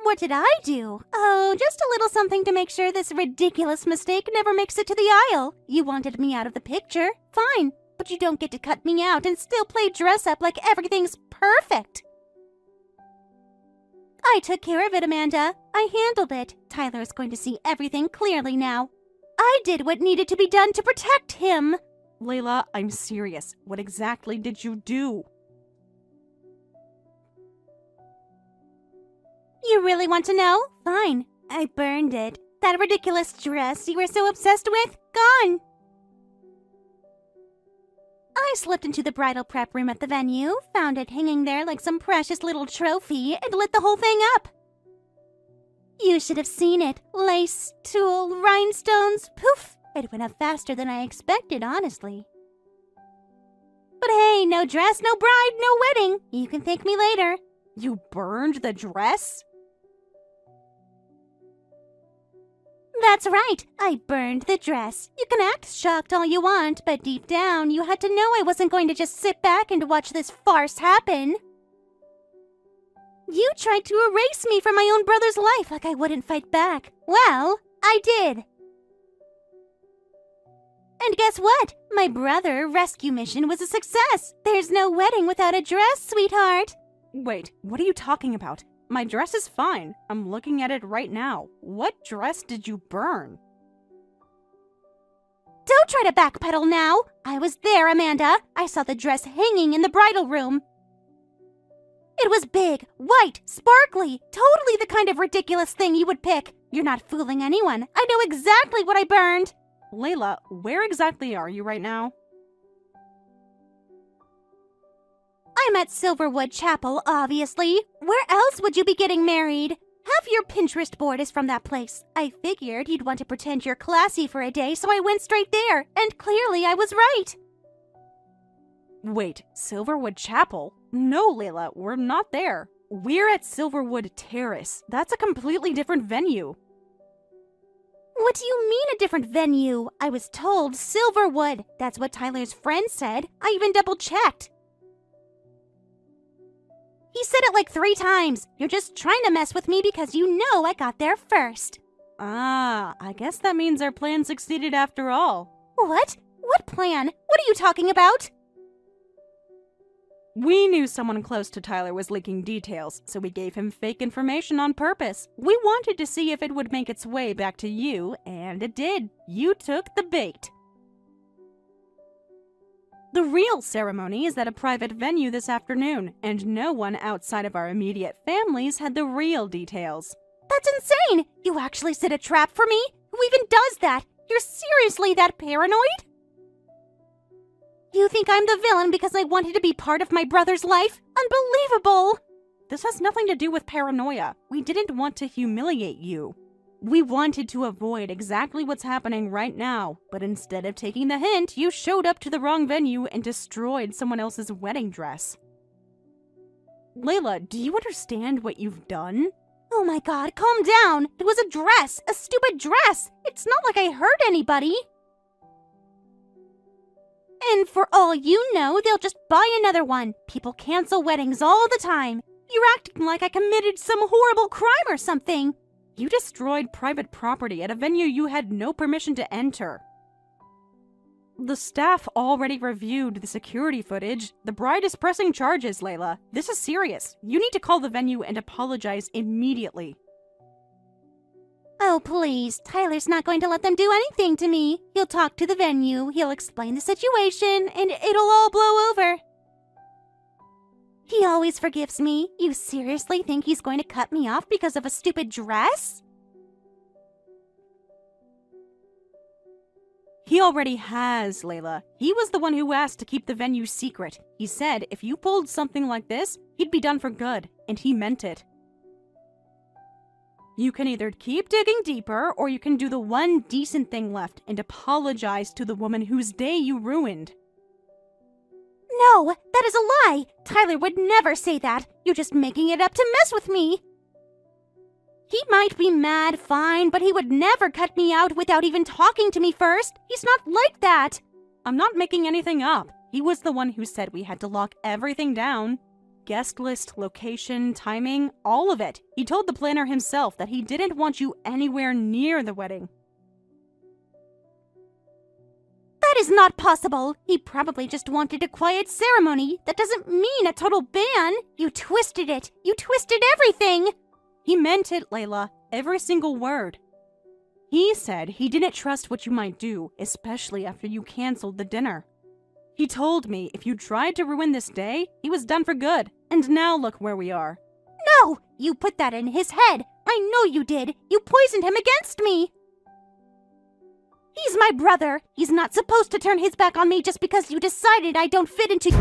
What did I do? Oh, just a little something to make sure this ridiculous mistake never makes it to the aisle. You wanted me out of the picture. Fine, but you don't get to cut me out and still play dress up like everything's perfect. I took care of it, Amanda. I handled it. Tyler's going to see everything clearly now. I did what needed to be done to protect him. Layla, I'm serious. What exactly did you do? You really want to know? Fine. I burned it. That ridiculous dress you were so obsessed with, gone. I slipped into the bridal prep room at the venue, found it hanging there like some precious little trophy, and lit the whole thing up. You should have seen it. Lace, tulle, rhinestones, poof! It went up faster than I expected, honestly. But hey, no dress, no bride, no wedding. You can thank me later. You burned the dress? That's right. I burned the dress. You can act shocked all you want, but deep down, you had to know I wasn't going to just sit back and watch this farce happen. You tried to erase me from my own brother's life like I wouldn't fight back. Well, I did. And guess what? My brother rescue mission was a success. There's no wedding without a dress, sweetheart. Wait, what are you talking about? My dress is fine. I'm looking at it right now. What dress did you burn? Don't try to backpedal now. I was there, Amanda. I saw the dress hanging in the bridal room. It was big, white, sparkly, totally the kind of ridiculous thing you would pick. You're not fooling anyone. I know exactly what I burned. Layla, where exactly are you right now? I'm at Silverwood Chapel, obviously. Where else would you be getting married? Half your Pinterest board is from that place. I figured you'd want to pretend you're classy for a day, so I went straight there. And clearly I was right. Wait, Silverwood Chapel? No, Layla, we're not there. We're at Silverwood Terrace. That's a completely different venue. What do you mean a different venue? I was told Silverwood. That's what Tyler's friend said. I even double-checked. He said it like 3 times. You're just trying to mess with me because you know I got there first. Ah, I guess that means our plan succeeded after all. What? What plan? What are you talking about? We knew someone close to Tyler was leaking details, so we gave him fake information on purpose. We wanted to see if it would make its way back to you, and it did. You took the bait. The real ceremony is at a private venue this afternoon, and no one outside of our immediate families had the real details. That's insane! You actually set a trap for me? Who even does that? You're seriously that paranoid? You think I'm the villain because I wanted to be part of my brother's life? Unbelievable! This has nothing to do with paranoia. We didn't want to humiliate you. We wanted to avoid exactly what's happening right now, but instead of taking the hint, you showed up to the wrong venue and destroyed someone else's wedding dress. Layla, do you understand what you've done? Oh my god, calm down! It was a dress! A stupid dress! It's not like I hurt anybody! And for all you know, they'll just buy another one. People cancel weddings all the time. You're acting like I committed some horrible crime or something. You destroyed private property at a venue you had no permission to enter. The staff already reviewed the security footage. The bride is pressing charges, Layla. This is serious. You need to call the venue and apologize immediately. Oh, please. Tyler's not going to let them do anything to me. He'll talk to the venue, he'll explain the situation, and it'll all blow over. He always forgives me. You seriously think he's going to cut me off because of a stupid dress? He already has, Layla. He was the one who asked to keep the venue secret. He said if you pulled something like this, he'd be done for good, and he meant it. You can either keep digging deeper, or you can do the one decent thing left and apologize to the woman whose day you ruined. No, that is a lie! Tyler would never say that. You're just making it up to mess with me. He might be mad, fine, but he would never cut me out without even talking to me first. He's not like that. I'm not making anything up. He was the one who said we had to lock everything down. Guest list, location, timing, all of it. He told the planner himself that he didn't want you anywhere near the wedding. That is not possible. He probably just wanted a quiet ceremony. That doesn't mean a total ban. You twisted it. You twisted everything. He meant it, Layla. Every single word. He said he didn't trust what you might do, especially after you canceled the dinner. He told me if you tried to ruin this day, he was done for good. And now look where we are. No! You put that in his head. I know you did. You poisoned him against me. He's my brother. He's not supposed to turn his back on me just because you decided I don't fit into...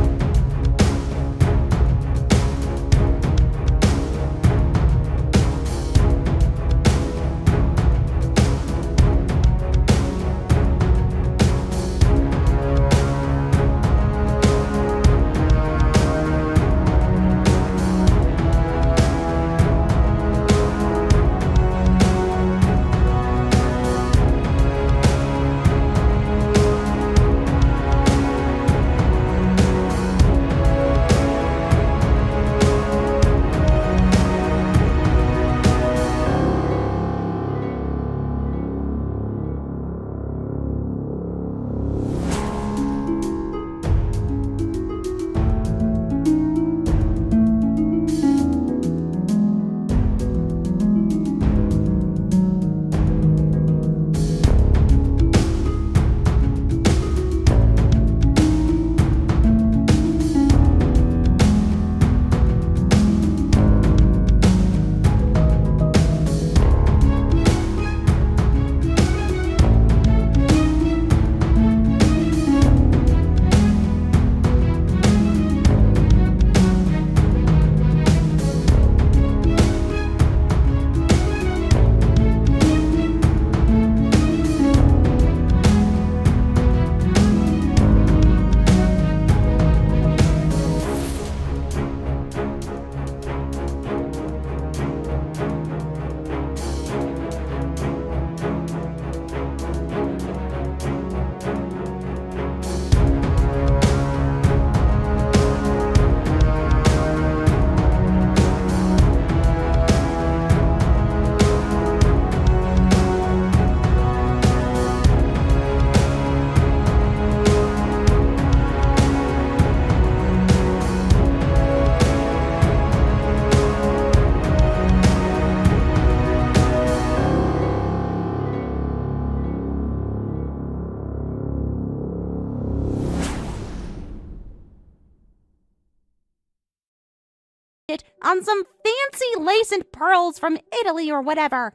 on some fancy lace and pearls from Italy or whatever.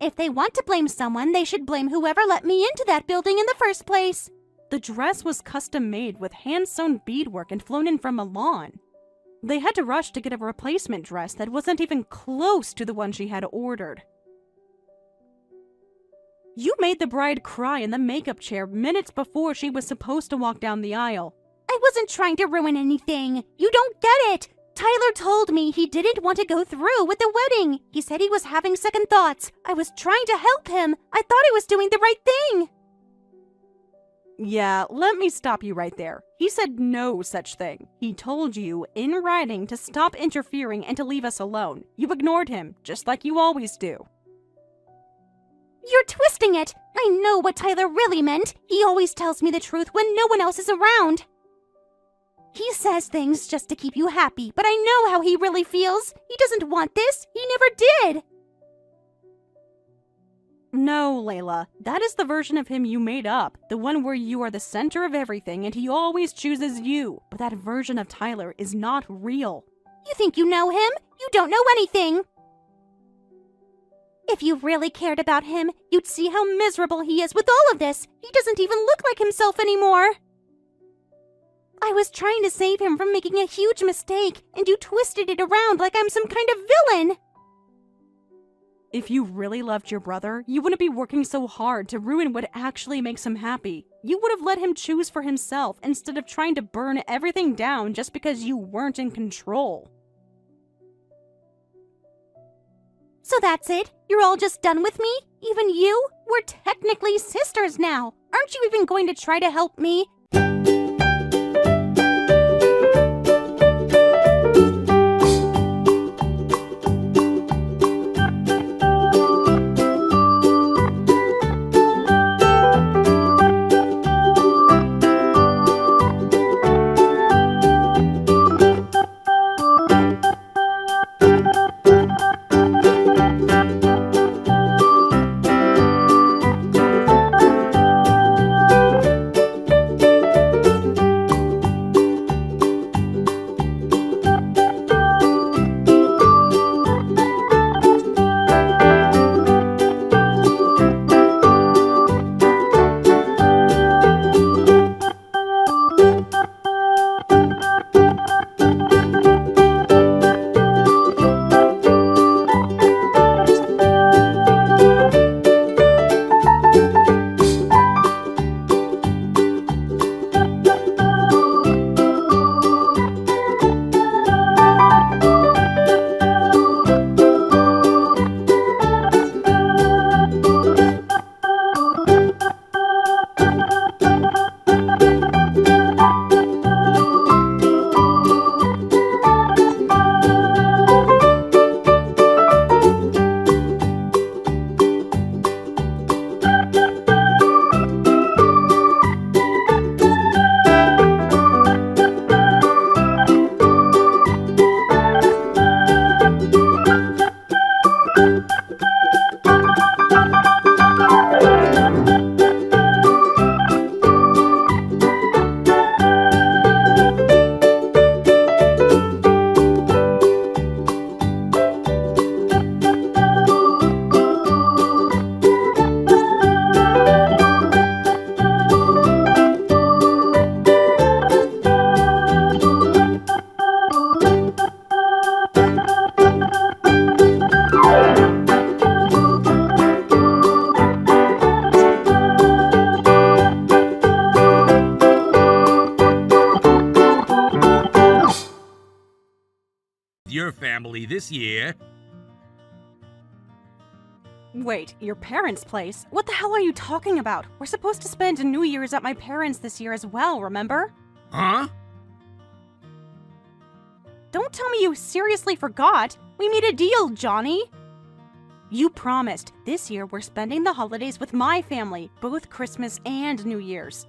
If they want to blame someone, they should blame whoever let me into that building in the first place. The dress was custom made with hand-sewn beadwork and flown in from Milan. They had to rush to get a replacement dress that wasn't even close to the one she had ordered. You made the bride cry in the makeup chair minutes before she was supposed to walk down the aisle. I wasn't trying to ruin anything. You don't get it. Tyler told me he didn't want to go through with the wedding. He said he was having second thoughts. I was trying to help him. I thought I was doing the right thing. Yeah, let me stop you right there. He said no such thing. He told you, in writing, to stop interfering and to leave us alone. You ignored him, just like you always do. You're twisting it. I know what Tyler really meant. He always tells me the truth when no one else is around. He says things just to keep you happy, but I know how he really feels. He doesn't want this. He never did. No, Layla. That is the version of him you made up. The one where you are the center of everything and he always chooses you. But that version of Tyler is not real. You think you know him? You don't know anything. If you really cared about him, you'd see how miserable he is with all of this. He doesn't even look like himself anymore. I was trying to save him from making a huge mistake, and you twisted it around like I'm some kind of villain. If you really loved your brother, you wouldn't be working so hard to ruin what actually makes him happy. You would have let him choose for himself instead of trying to burn everything down just because you weren't in control. So that's it? You're all just done with me? Even you? We're technically sisters now. Aren't you even going to try to help me? Your family this year. Wait, your parents' place? What the hell are you talking about? We're supposed to spend New Year's at my parents' this year as well, remember? Huh? Don't tell me you seriously forgot. We made a deal, Johnny. You promised. This year we're spending the holidays with my family, both Christmas and New Year's.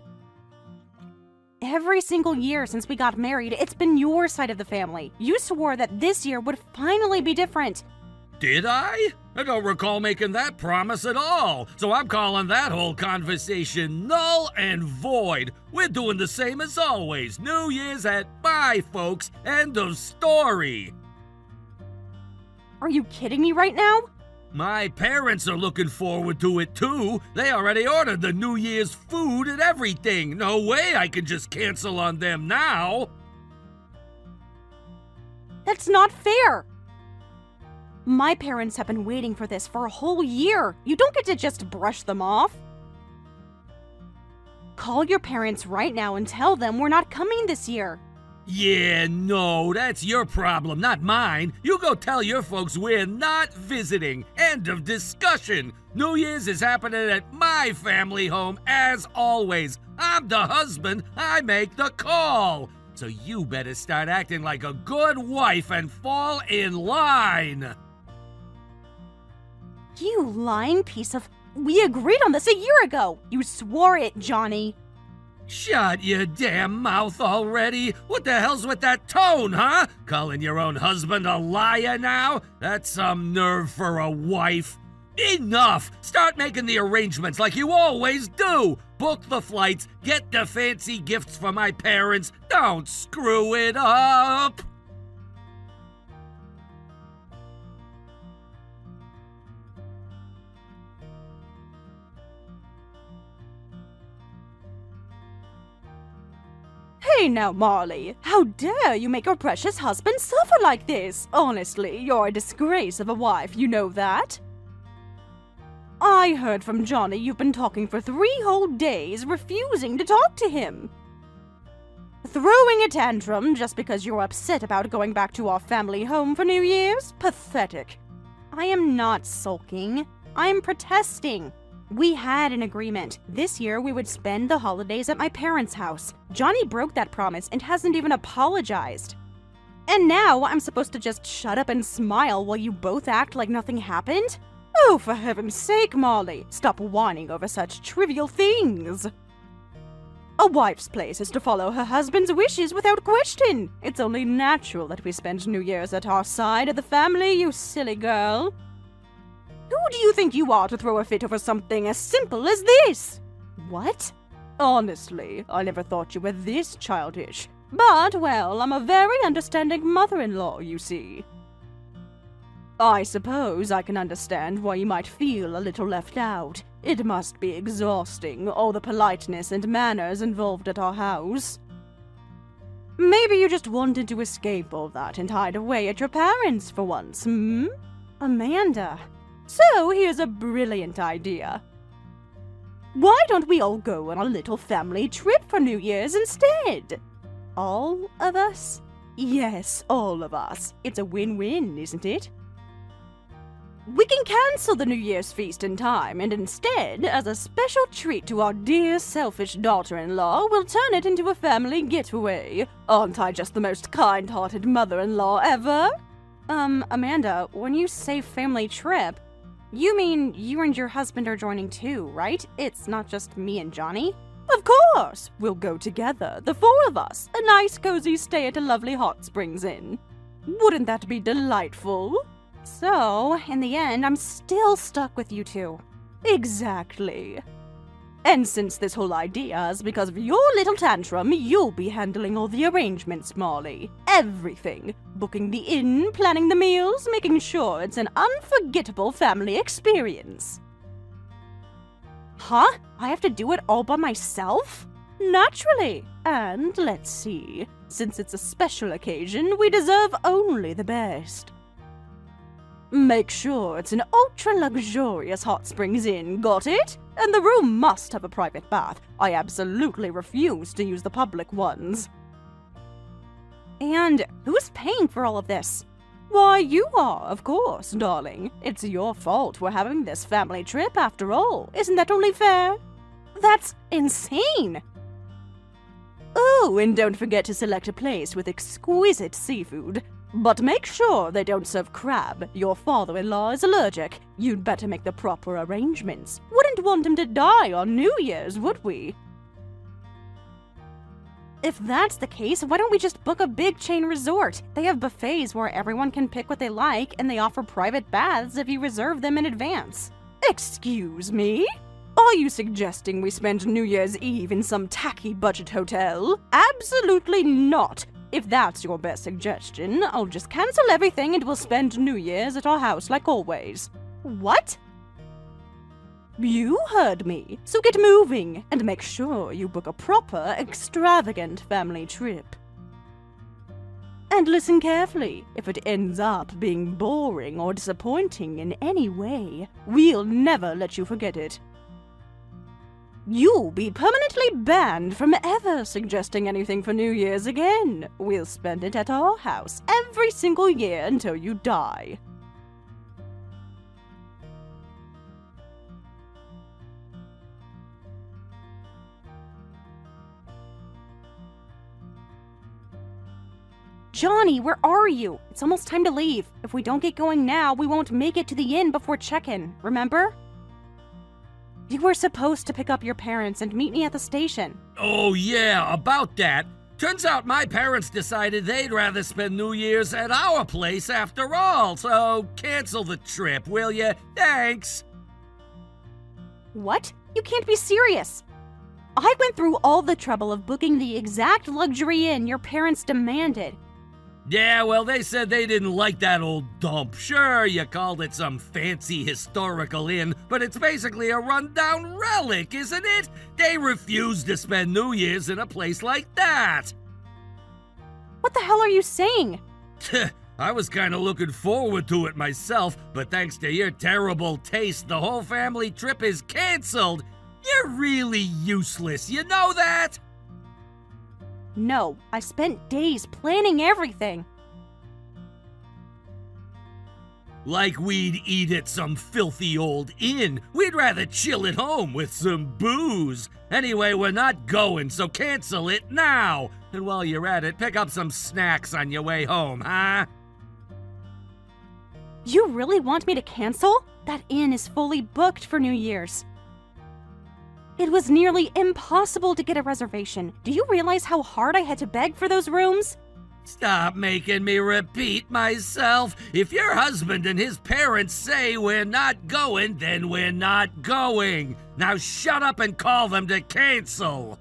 Every single year since we got married, it's been your side of the family. You swore that this year would finally be different. Did I? I don't recall making that promise at all, so I'm calling that whole conversation null and void. We're doing the same as always. New Year's at my folks. End of story. Are you kidding me right now? My parents are looking forward to it too. They already ordered the New Year's food and everything. No way I can just cancel on them now. That's not fair. My parents have been waiting for this for a whole year. You don't get to just brush them off. Call your parents right now and tell them we're not coming this year. Yeah, no, that's your problem, not mine. You go tell your folks we're not visiting. End of discussion. New Year's is happening at my family home as always. I'm the husband. I make the call. So you better start acting like a good wife and fall in line. You lying piece of... We agreed on this a year ago. You swore it, Johnny. Shut your damn mouth already! What the hell's with that tone, huh? Calling your own husband a liar now? That's some nerve for a wife. Enough! Start making the arrangements like you always do! Book the flights, get the fancy gifts for my parents. Don't screw it up! Hey now, Marley. How dare you make your precious husband suffer like this? Honestly, you're a disgrace of a wife, you know that? I heard from Johnny you've been talking for 3 whole days, refusing to talk to him. Throwing a tantrum just because you're upset about going back to our family home for New Year's? Pathetic. I am not sulking. I am protesting. We had an agreement. This year we would spend the holidays at my parents' house. Johnny broke that promise and hasn't even apologized. And now I'm supposed to just shut up and smile while you both act like nothing happened? Oh, for heaven's sake, Molly, stop whining over such trivial things. A wife's place is to follow her husband's wishes without question. It's only natural that we spend New Year's at our side of the family, you silly girl. Who do you think you are to throw a fit over something as simple as this? What? Honestly, I never thought you were this childish. But, well, I'm a very understanding mother-in-law, you see. I suppose I can understand why you might feel a little left out. It must be exhausting, all the politeness and manners involved at our house. Maybe you just wanted to escape all that and hide away at your parents for once, Amanda. So here's a brilliant idea. Why don't we all go on a little family trip for New Year's instead? All of us? Yes, all of us. It's a win-win, isn't it? We can cancel the New Year's feast in time, and instead, as a special treat to our dear selfish daughter-in-law, we'll turn it into a family getaway. Aren't I just the most kind-hearted mother-in-law ever? Amanda, when you say family trip, you mean you and your husband are joining too, right? It's not just me and Johnny? Of course! We'll go together, the four of us. A nice cozy stay at a lovely hot springs inn. Wouldn't that be delightful? So, in the end, I'm still stuck with you two. Exactly. And since this whole idea is because of your little tantrum, you'll be handling all the arrangements, Molly. Everything. Booking the inn, planning the meals, making sure it's an unforgettable family experience. Huh? I have to do it all by myself? Naturally. And let's see. Since it's a special occasion, we deserve only the best. Make sure it's an ultra-luxurious hot springs inn, got it? And the room must have a private bath. I absolutely refuse to use the public ones. And who's paying for all of this? Why, you are, of course, darling. It's your fault we're having this family trip after all. Isn't that only fair? That's insane! Oh, and don't forget to select a place with exquisite seafood. But make sure they don't serve crab. Your father-in-law is allergic. You'd better make the proper arrangements. Wouldn't want him to die on New Year's, would we? If that's the case, why don't we just book a big chain resort? They have buffets where everyone can pick what they like, and they offer private baths if you reserve them in advance. Excuse me? Are you suggesting we spend New Year's Eve in some tacky budget hotel? Absolutely not! If that's your best suggestion, I'll just cancel everything and we'll spend New Year's at our house like always. What? You heard me, so get moving and make sure you book a proper, extravagant family trip. And listen carefully. If it ends up being boring or disappointing in any way, we'll never let you forget it. You'll be permanently banned from ever suggesting anything for New Year's again. We'll spend it at our house every single year until you die. Johnny, where are you? It's almost time to leave. If we don't get going now, we won't make it to the inn before check-in, remember? You were supposed to pick up your parents and meet me at the station. Oh yeah, about that. Turns out my parents decided they'd rather spend New Year's at our place after all, so cancel the trip, will ya? Thanks. What? You can't be serious. I went through all the trouble of booking the exact luxury inn your parents demanded. Yeah, well, they said they didn't like that old dump. Sure, you called it some fancy historical inn, but it's basically a rundown relic, isn't it? They refused to spend New Year's in a place like that. What the hell are you saying? I was kind of looking forward to it myself, but thanks to your terrible taste, the whole family trip is canceled. You're really useless, you know that? No, I spent days planning everything. Like we'd eat at some filthy old inn. We'd rather chill at home with some booze. Anyway, we're not going, so cancel it now. And while you're at it, pick up some snacks on your way home, huh? You really want me to cancel? That inn is fully booked for New Year's. It was nearly impossible to get a reservation. Do you realize how hard I had to beg for those rooms? Stop making me repeat myself. If your husband and his parents say we're not going, then we're not going. Now shut up and call them to cancel.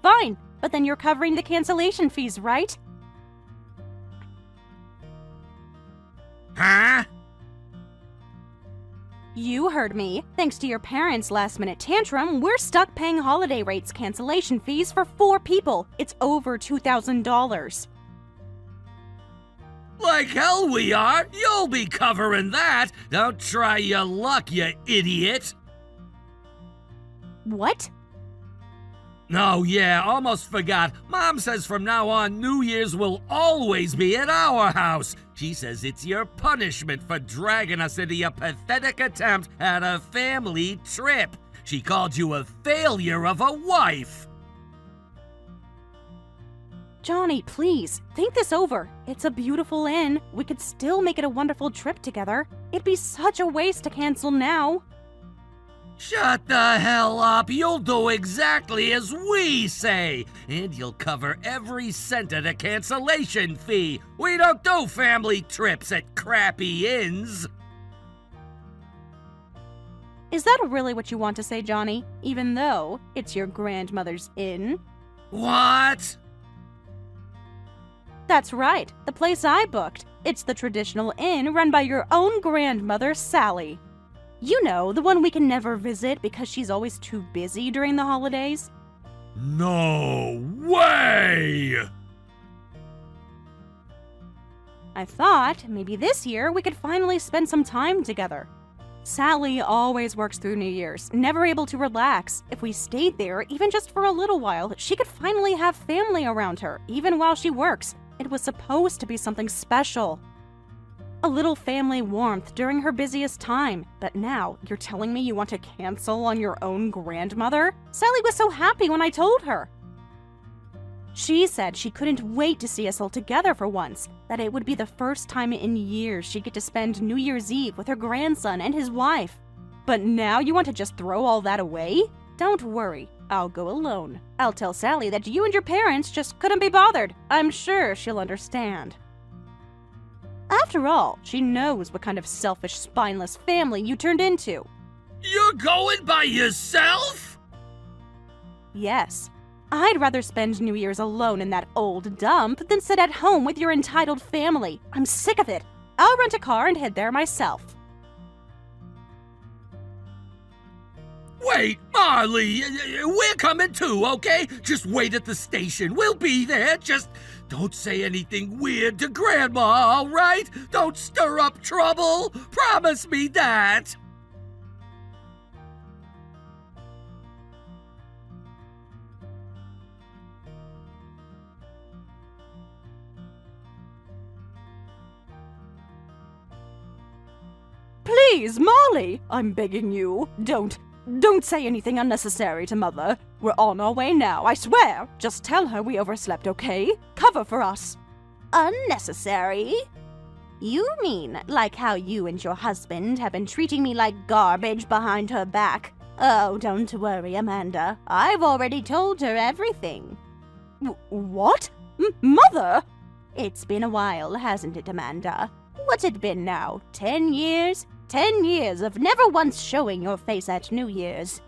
Fine, but then you're covering the cancellation fees, right? Huh? You heard me. Thanks to your parents' last-minute tantrum, we're stuck paying holiday rates cancellation fees for 4 people. It's over $2,000. Like hell we are. You'll be covering that. Don't try your luck, you idiot. What? Oh yeah, almost forgot. Mom says from now on, New Year's will always be at our house. She says it's your punishment for dragging us into your pathetic attempt at a family trip. She called you a failure of a wife. Johnny, please, think this over. It's a beautiful inn. We could still make it a wonderful trip together. It'd be such a waste to cancel now. Shut the hell up. You'll do exactly as we say. And you'll cover every cent of the cancellation fee. We don't do family trips at crappy inns. Is that really what you want to say, Johnny? Even though it's your grandmother's inn? What? That's right, the place I booked. It's the traditional inn run by your own grandmother, Sally. You know, the one we can never visit because she's always too busy during the holidays. No way! I thought maybe this year we could finally spend some time together. Sally always works through New Year's, never able to relax. If we stayed there, even just for a little while, she could finally have family around her, even while she works. It was supposed to be something special. A little family warmth during her busiest time. But now, you're telling me you want to cancel on your own grandmother? Sally was so happy when I told her. She said she couldn't wait to see us all together for once, that it would be the first time in years she'd get to spend New Year's Eve with her grandson and his wife. But now you want to just throw all that away? Don't worry, I'll go alone. I'll tell Sally that you and your parents just couldn't be bothered. I'm sure she'll understand. After all, she knows what kind of selfish, spineless family you turned into. You're going by yourself? Yes. I'd rather spend New Year's alone in that old dump than sit at home with your entitled family. I'm sick of it. I'll rent a car and head there myself. Wait, Marley, we're coming too, okay? Just wait at the station. We'll be there. Just don't say anything weird to Grandma, all right? Don't stir up trouble. Promise me that. Please, Molly, I'm begging you, don't say anything unnecessary to Mother. We're on our way now, I swear. Just tell her we overslept, okay? Cover for us. Unnecessary? You mean like how you and your husband have been treating me like garbage behind her back? Oh, don't worry, Amanda. I've already told her everything. What? Mother? It's been a while, hasn't it, Amanda? What's it been now? 10 years? 10 years of never once showing your face at New Year's.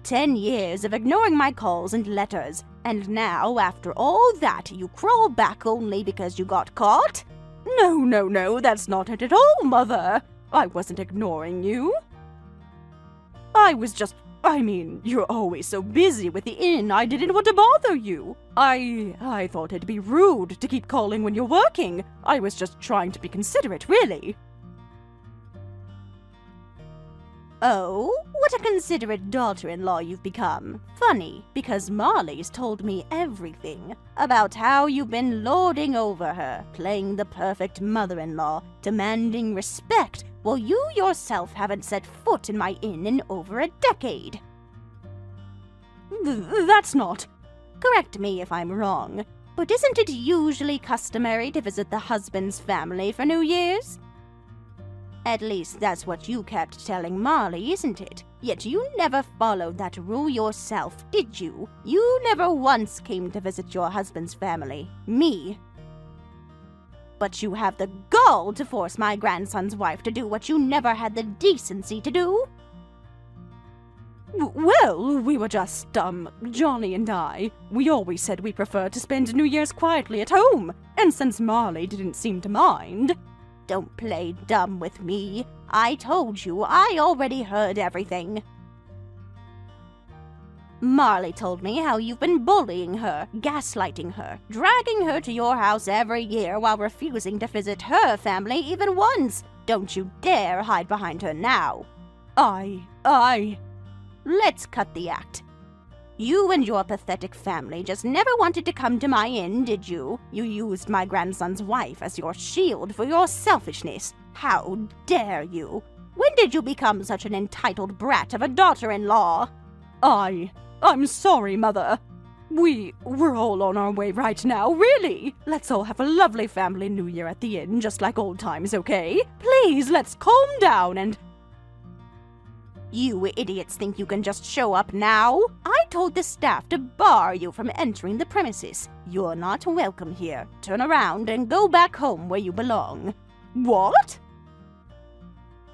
10 years of ignoring my calls and letters. And now, after all that, you crawl back only because you got caught? No, that's not it at all, Mother. I wasn't ignoring you. You're always so busy with the inn, I didn't want to bother you. I thought it'd be rude to keep calling when you're working. I was just trying to be considerate, really. Oh, what a considerate daughter-in-law you've become. Funny, because Molly's told me everything about how you've been lording over her, playing the perfect mother-in-law, demanding respect, while you yourself haven't set foot in my inn in over a decade. That's not. Correct me if I'm wrong, but isn't it usually customary to visit the husband's family for New Year's? At least that's what you kept telling Molly, isn't it? Yet you never followed that rule yourself, did you? You never once came to visit your husband's family. Me. But you have the gall to force my grandson's wife to do what you never had the decency to do. Well, we were just, Johnny and I. We always said we preferred to spend New Year's quietly at home, and since Molly didn't seem to mind... Don't play dumb with me. I told you, I already heard everything. Marley told me how you've been bullying her, gaslighting her, dragging her to your house every year while refusing to visit her family even once. Don't you dare hide behind her now. Let's cut the act. You and your pathetic family just never wanted to come to my inn, did you? You used my grandson's wife as your shield for your selfishness. How dare you? When did you become such an entitled brat of a daughter-in-law? I'm sorry, Mother. We're all on our way right now, really. Let's all have a lovely family New Year at the inn, just like old times, okay? Please, let's calm down and... You idiots think you can just show up now? I told the staff to bar you from entering the premises. You're not welcome here. Turn around and go back home where you belong. What?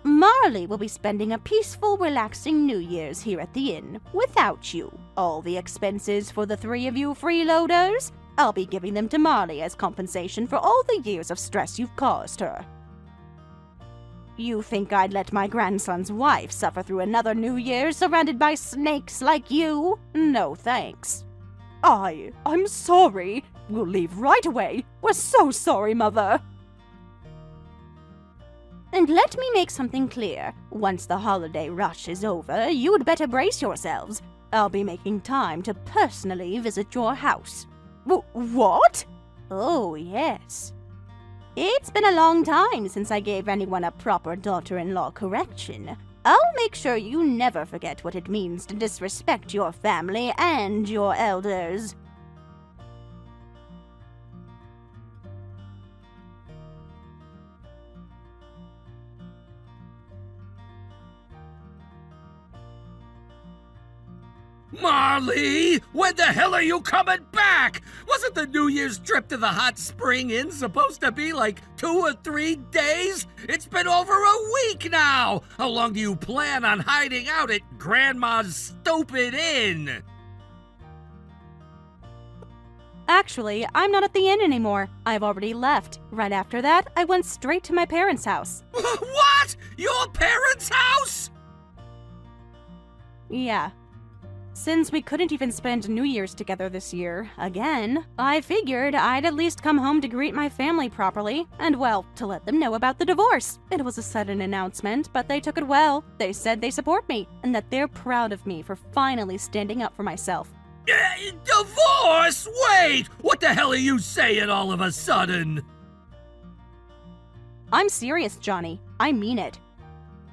Marley will be spending a peaceful, relaxing New Year's here at the inn, without you. All the expenses for the 3 of you freeloaders, I'll be giving them to Marley as compensation for all the years of stress you've caused her. You think I'd let my grandson's wife suffer through another New Year surrounded by snakes like you? No thanks. I'm sorry. We'll leave right away. We're so sorry, Mother. And let me make something clear. Once the holiday rush is over, you'd better brace yourselves. I'll be making time to personally visit your house. What? Oh, yes. It's been a long time since I gave anyone a proper daughter-in-law correction. I'll make sure you never forget what it means to disrespect your family and your elders. Marley, when the hell are you coming back? Wasn't the New Year's trip to the hot spring inn supposed to be like 2 or 3 days? It's been over a week now. How long do you plan on hiding out at Grandma's stupid inn? Actually, I'm not at the inn anymore. I've already left. Right after that, I went straight to my parents' house. What? Your parents' house? Yeah. Since we couldn't even spend New Year's together this year, again, I figured I'd at least come home to greet my family properly, and well, to let them know about the divorce. It was a sudden announcement, but they took it well. They said they support me, and that they're proud of me for finally standing up for myself. Divorce? Wait! What the hell are you saying all of a sudden? I'm serious, Johnny. I mean it.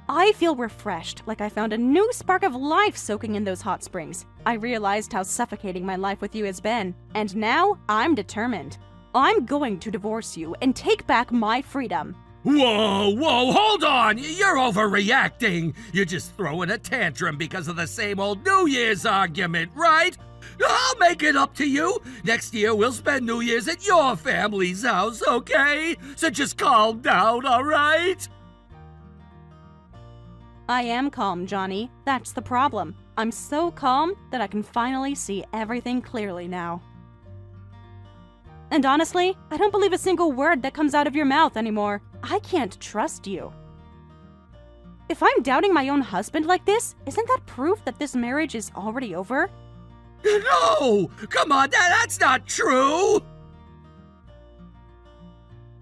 I feel refreshed, like I found a new spark of life soaking in those hot springs. I realized how suffocating my life with you has been, and now I'm determined. I'm going to divorce you and take back my freedom. Whoa, hold on! You're overreacting! You're just throwing a tantrum because of the same old New Year's argument, right? I'll make it up to you! Next year we'll spend New Year's at your family's house, okay? So just calm down, alright? I am calm, Johnny. That's the problem. I'm so calm that I can finally see everything clearly now. And honestly, I don't believe a single word that comes out of your mouth anymore. I can't trust you. If I'm doubting my own husband like this, isn't that proof that this marriage is already over? No! Come on, that's not true!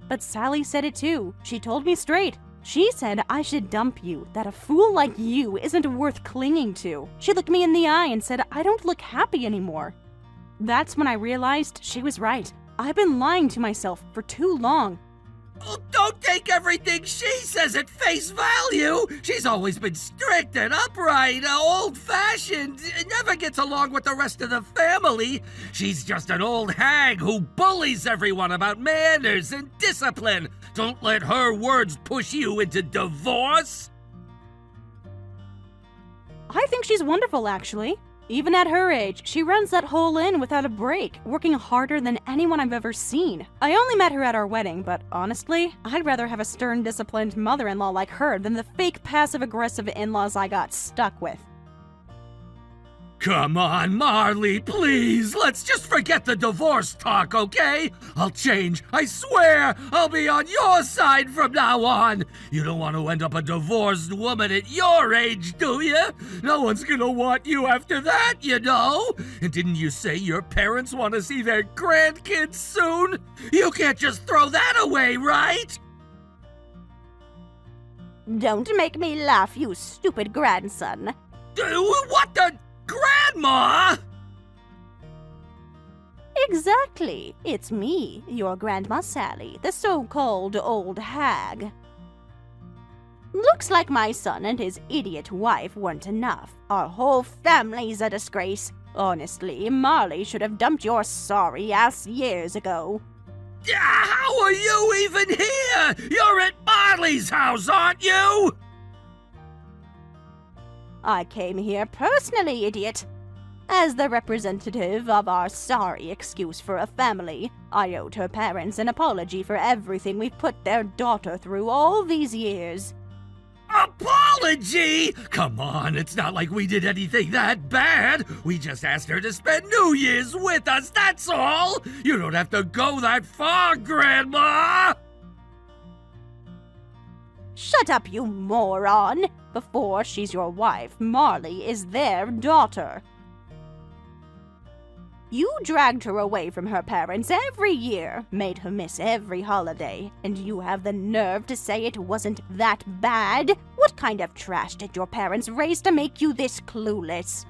But Sally said it too. She told me straight. She said I should dump you, that a fool like you isn't worth clinging to. She looked me in the eye and said I don't look happy anymore. That's when I realized she was right. I've been lying to myself for too long. Oh, don't take everything she says at face value. She's always been strict and upright, old-fashioned, never gets along with the rest of the family. She's just an old hag who bullies everyone about manners and discipline. Don't let her words push you into divorce. I think she's wonderful, actually. Even at her age, she runs that whole inn without a break, working harder than anyone I've ever seen. I only met her at our wedding, but honestly, I'd rather have a stern, disciplined mother-in-law like her than the fake passive-aggressive in-laws I got stuck with. Come on, Marley, please. Let's just forget the divorce talk, okay? I'll change. I swear I'll be on your side from now on. You don't want to end up a divorced woman at your age, do you? No one's gonna want you after that, you know. And didn't you say your parents want to see their grandkids soon? You can't just throw that away, right? Don't make me laugh, you stupid grandson. What the... Grandma! Exactly. It's me, your Grandma Sally, the so-called old hag. Looks like my son and his idiot wife weren't enough. Our whole family's a disgrace. Honestly, Marley should have dumped your sorry ass years ago. How are you even here? You're at Marley's house, aren't you? I came here personally, idiot. As the representative of our sorry excuse for a family, I owed her parents an apology for everything we've put their daughter through all these years. Apology? Come on, it's not like we did anything that bad. We just asked her to spend New Year's with us, that's all. You don't have to go that far, Grandma. Shut up, you moron! Before she's your wife, Marley is their daughter. You dragged her away from her parents every year, made her miss every holiday, and you have the nerve to say it wasn't that bad? What kind of trash did your parents raise to make you this clueless?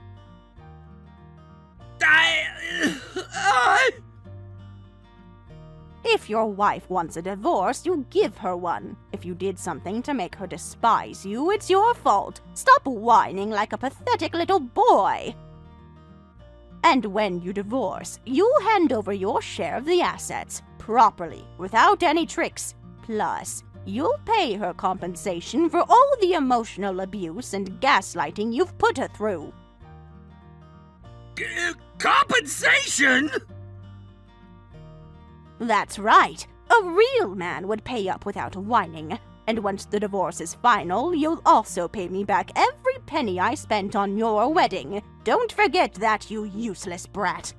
If your wife wants a divorce, you give her one. If you did something to make her despise you, it's your fault. Stop whining like a pathetic little boy. And when you divorce, you hand over your share of the assets, properly, without any tricks. Plus, you'll pay her compensation for all the emotional abuse and gaslighting you've put her through. Compensation? That's right. A real man would pay up without whining. And once the divorce is final, you'll also pay me back every penny I spent on your wedding. Don't forget that, you useless brat.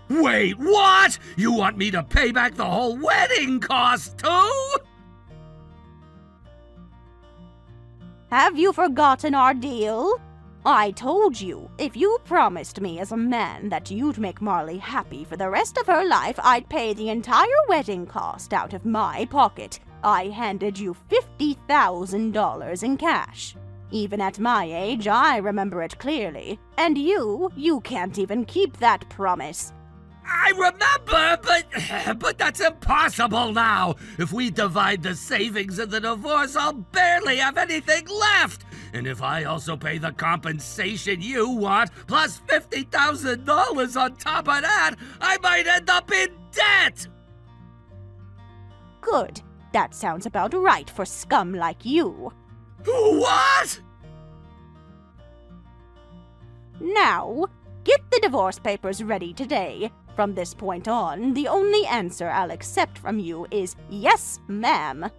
Wait, what? You want me to pay back the whole wedding cost, too? Have you forgotten our deal? I told you, if you promised me as a man that you'd make Marley happy for the rest of her life, I'd pay the entire wedding cost out of my pocket. I handed you $50,000 in cash. Even at my age, I remember it clearly. And you can't even keep that promise. I remember, but that's impossible now. If we divide the savings in the divorce, I'll barely have anything left. And if I also pay the compensation you want, plus $50,000 on top of that, I might end up in debt. Good. That sounds about right for scum like you. What? Now, get the divorce papers ready today. From this point on, the only answer I'll accept from you is yes, ma'am.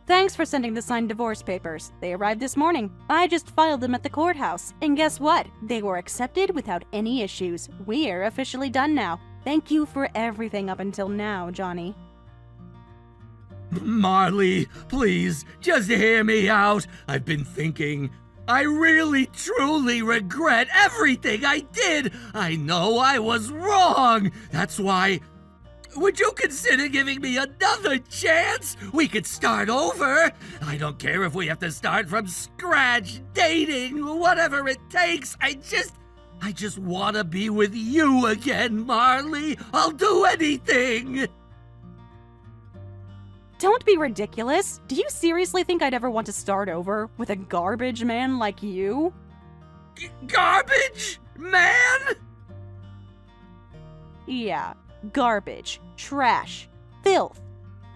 Thanks for sending the signed divorce papers. They arrived this morning. I just filed them at the courthouse. And guess what? They were accepted without any issues. We're officially done now. Thank you for everything up until now, Johnny. Marley, please, just hear me out. I've been thinking. I really, truly regret everything I did. I know I was wrong. That's why. Would you consider giving me another chance? We could start over. I don't care if we have to start from scratch, dating, whatever it takes. I just want to be with you again, Marley. I'll do anything. Don't be ridiculous. Do you seriously think I'd ever want to start over with a garbage man like you? Garbage man? Yeah, garbage, trash, filth.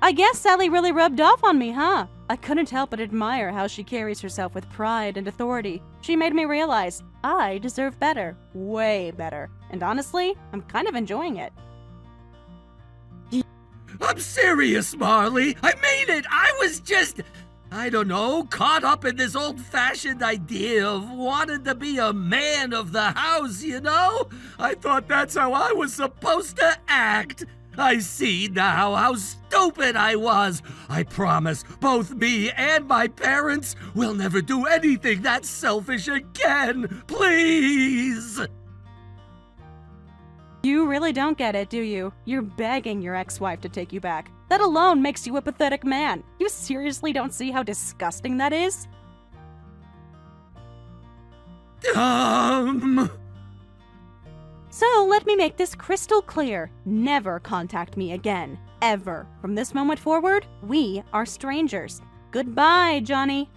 I guess Sally really rubbed off on me, huh? I couldn't help but admire how she carries herself with pride and authority. She made me realize I deserve better, way better. And honestly, I'm kind of enjoying it. I'm serious, Marley. I mean it. I was just, I don't know, caught up in this old-fashioned idea of wanting to be a man of the house, you know? I thought that's how I was supposed to act. I see now how stupid I was. I promise both me and my parents will never do anything that selfish again. Please. You really don't get it, do you? You're begging your ex-wife to take you back. That alone makes you a pathetic man. You seriously don't see how disgusting that is? So let me make this crystal clear. Never contact me again. Ever. From this moment forward, we are strangers. Goodbye, Johnny.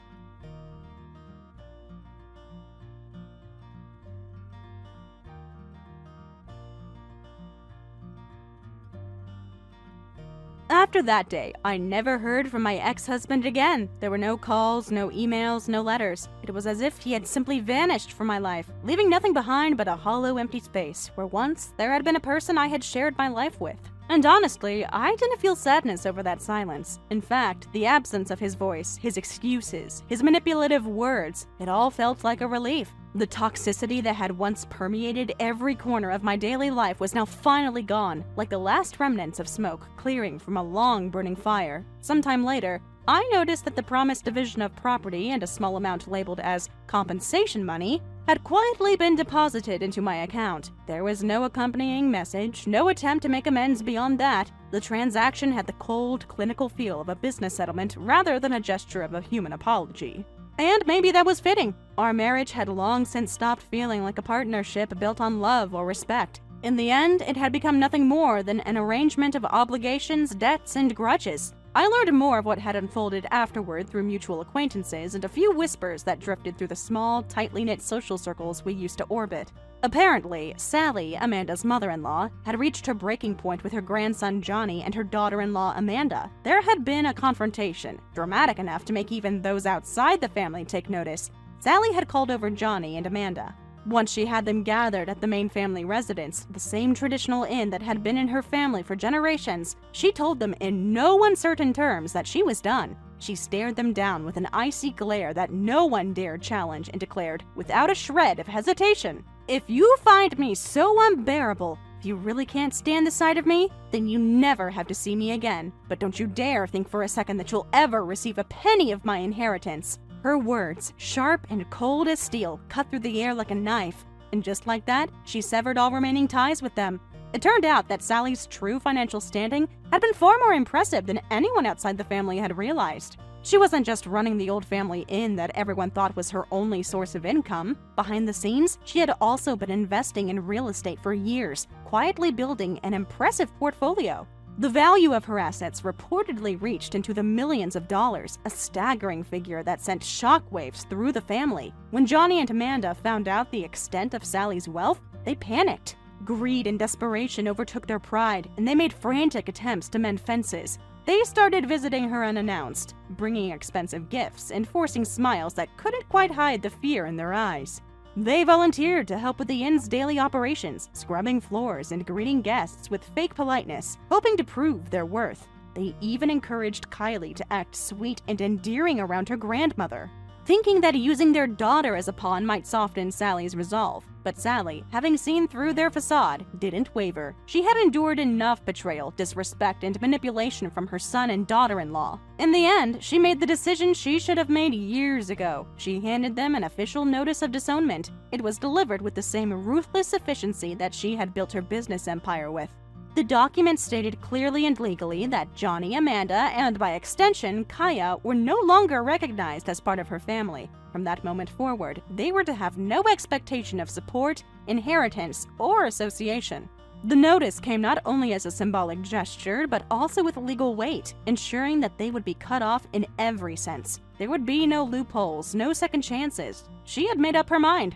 After that day, I never heard from my ex-husband again. There were no calls, no emails, no letters. It was as if he had simply vanished from my life, leaving nothing behind but a hollow, empty space where once there had been a person I had shared my life with. And honestly, I didn't feel sadness over that silence. In fact, the absence of his voice, his excuses, his manipulative words, it all felt like a relief. The toxicity that had once permeated every corner of my daily life was now finally gone, like the last remnants of smoke clearing from a long burning fire. Sometime later, I noticed that the promised division of property and a small amount labeled as compensation money had quietly been deposited into my account. There was no accompanying message, no attempt to make amends beyond that. The transaction had the cold, clinical feel of a business settlement rather than a gesture of a human apology. And maybe that was fitting. Our marriage had long since stopped feeling like a partnership built on love or respect. In the end, it had become nothing more than an arrangement of obligations, debts, and grudges. I learned more of what had unfolded afterward through mutual acquaintances and a few whispers that drifted through the small, tightly knit social circles we used to orbit. Apparently, Sally, Amanda's mother-in-law, had reached her breaking point with her grandson Johnny and her daughter-in-law Amanda. There had been a confrontation, dramatic enough to make even those outside the family take notice. Sally had called over Johnny and Amanda. Once she had them gathered at the main family residence, the same traditional inn that had been in her family for generations, she told them in no uncertain terms that she was done. She stared them down with an icy glare that no one dared challenge and declared, without a shred of hesitation, "If you find me so unbearable, if you really can't stand the sight of me, then you never have to see me again. But don't you dare think for a second that you'll ever receive a penny of my inheritance." Her words, sharp and cold as steel, cut through the air like a knife, and just like that, she severed all remaining ties with them. It turned out that Sally's true financial standing had been far more impressive than anyone outside the family had realized. She wasn't just running the old family inn that everyone thought was her only source of income. Behind the scenes, she had also been investing in real estate for years, quietly building an impressive portfolio. The value of her assets reportedly reached into the millions of dollars, a staggering figure that sent shockwaves through the family. When Johnny and Amanda found out the extent of Sally's wealth, they panicked. Greed and desperation overtook their pride, and they made frantic attempts to mend fences. They started visiting her unannounced, bringing expensive gifts and forcing smiles that couldn't quite hide the fear in their eyes. They volunteered to help with the inn's daily operations, scrubbing floors and greeting guests with fake politeness, hoping to prove their worth. They even encouraged Kylie to act sweet and endearing around her grandmother. thinking that using their daughter as a pawn might soften Sally's resolve. But Sally, having seen through their facade, didn't waver. She had endured enough betrayal, disrespect, and manipulation from her son and daughter-in-law. In the end, she made the decision she should have made years ago. She handed them an official notice of disownment. It was delivered with the same ruthless efficiency that she had built her business empire with. The document stated clearly and legally that Johnny, Amanda, and by extension, Kaya, were no longer recognized as part of her family. From that moment forward, they were to have no expectation of support, inheritance, or association. The notice came not only as a symbolic gesture, but also with legal weight, ensuring that they would be cut off in every sense. There would be no loopholes, no second chances. She had made up her mind.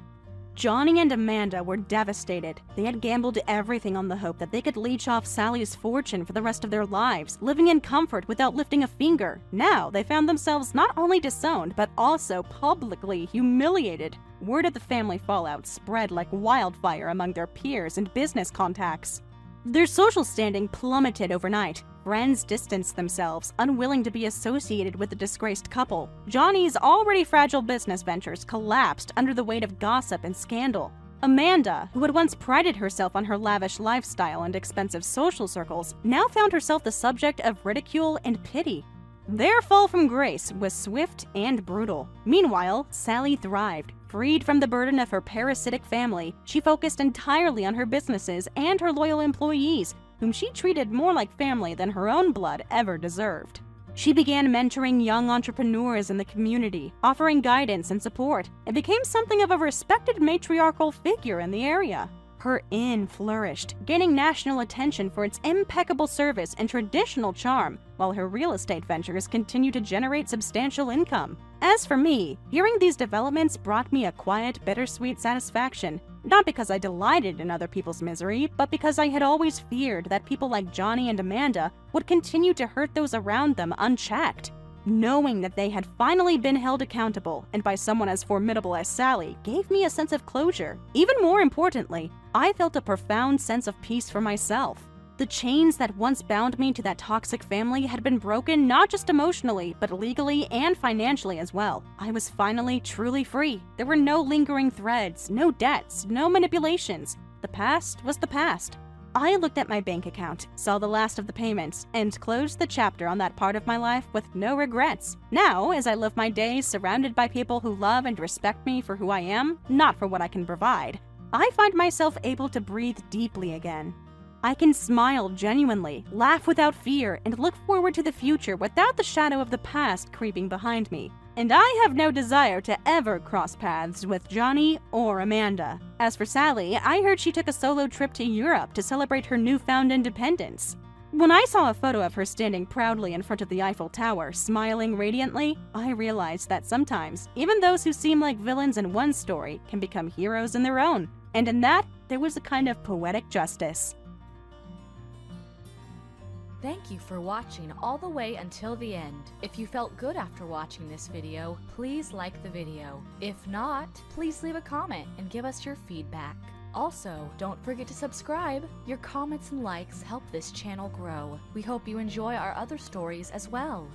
Johnny and Amanda were devastated. They had gambled everything on the hope that they could leech off Sally's fortune for the rest of their lives, living in comfort without lifting a finger. Now they found themselves not only disowned, but also publicly humiliated. Word of the family fallout spread like wildfire among their peers and business contacts. Their social standing plummeted overnight. Friends distanced themselves, unwilling to be associated with the disgraced couple. Johnny's already fragile business ventures collapsed under the weight of gossip and scandal. Amanda, who had once prided herself on her lavish lifestyle and expensive social circles, now found herself the subject of ridicule and pity. Their fall from grace was swift and brutal. Meanwhile, Sally thrived. Freed from the burden of her parasitic family, she focused entirely on her businesses and her loyal employees, whom she treated more like family than her own blood ever deserved. She began mentoring young entrepreneurs in the community, offering guidance and support, and became something of a respected matriarchal figure in the area. Her inn flourished, gaining national attention for its impeccable service and traditional charm, while her real estate ventures continued to generate substantial income. As for me, hearing these developments brought me a quiet, bittersweet satisfaction, not because I delighted in other people's misery, but because I had always feared that people like Johnny and Amanda would continue to hurt those around them unchecked. Knowing that they had finally been held accountable, and by someone as formidable as Sally, gave me a sense of closure. Even more importantly, I felt a profound sense of peace for myself. The chains that once bound me to that toxic family had been broken not just emotionally, but legally and financially as well. I was finally truly free. There were no lingering threads, no debts, no manipulations. The past was the past. I looked at my bank account, saw the last of the payments, and closed the chapter on that part of my life with no regrets. Now, as I live my days surrounded by people who love and respect me for who I am, not for what I can provide, I find myself able to breathe deeply again. I can smile genuinely, laugh without fear, and look forward to the future without the shadow of the past creeping behind me. And I have no desire to ever cross paths with Johnny or Amanda. As for Sally, I heard she took a solo trip to Europe to celebrate her newfound independence. When I saw a photo of her standing proudly in front of the Eiffel Tower, smiling radiantly, I realized that sometimes, even those who seem like villains in one story can become heroes in their own. And in that, there was a kind of poetic justice. Thank you for watching all the way until the end. If you felt good after watching this video, please like the video. If not, please leave a comment and give us your feedback. Also, don't forget to subscribe. Your comments and likes help this channel grow. We hope you enjoy our other stories as well.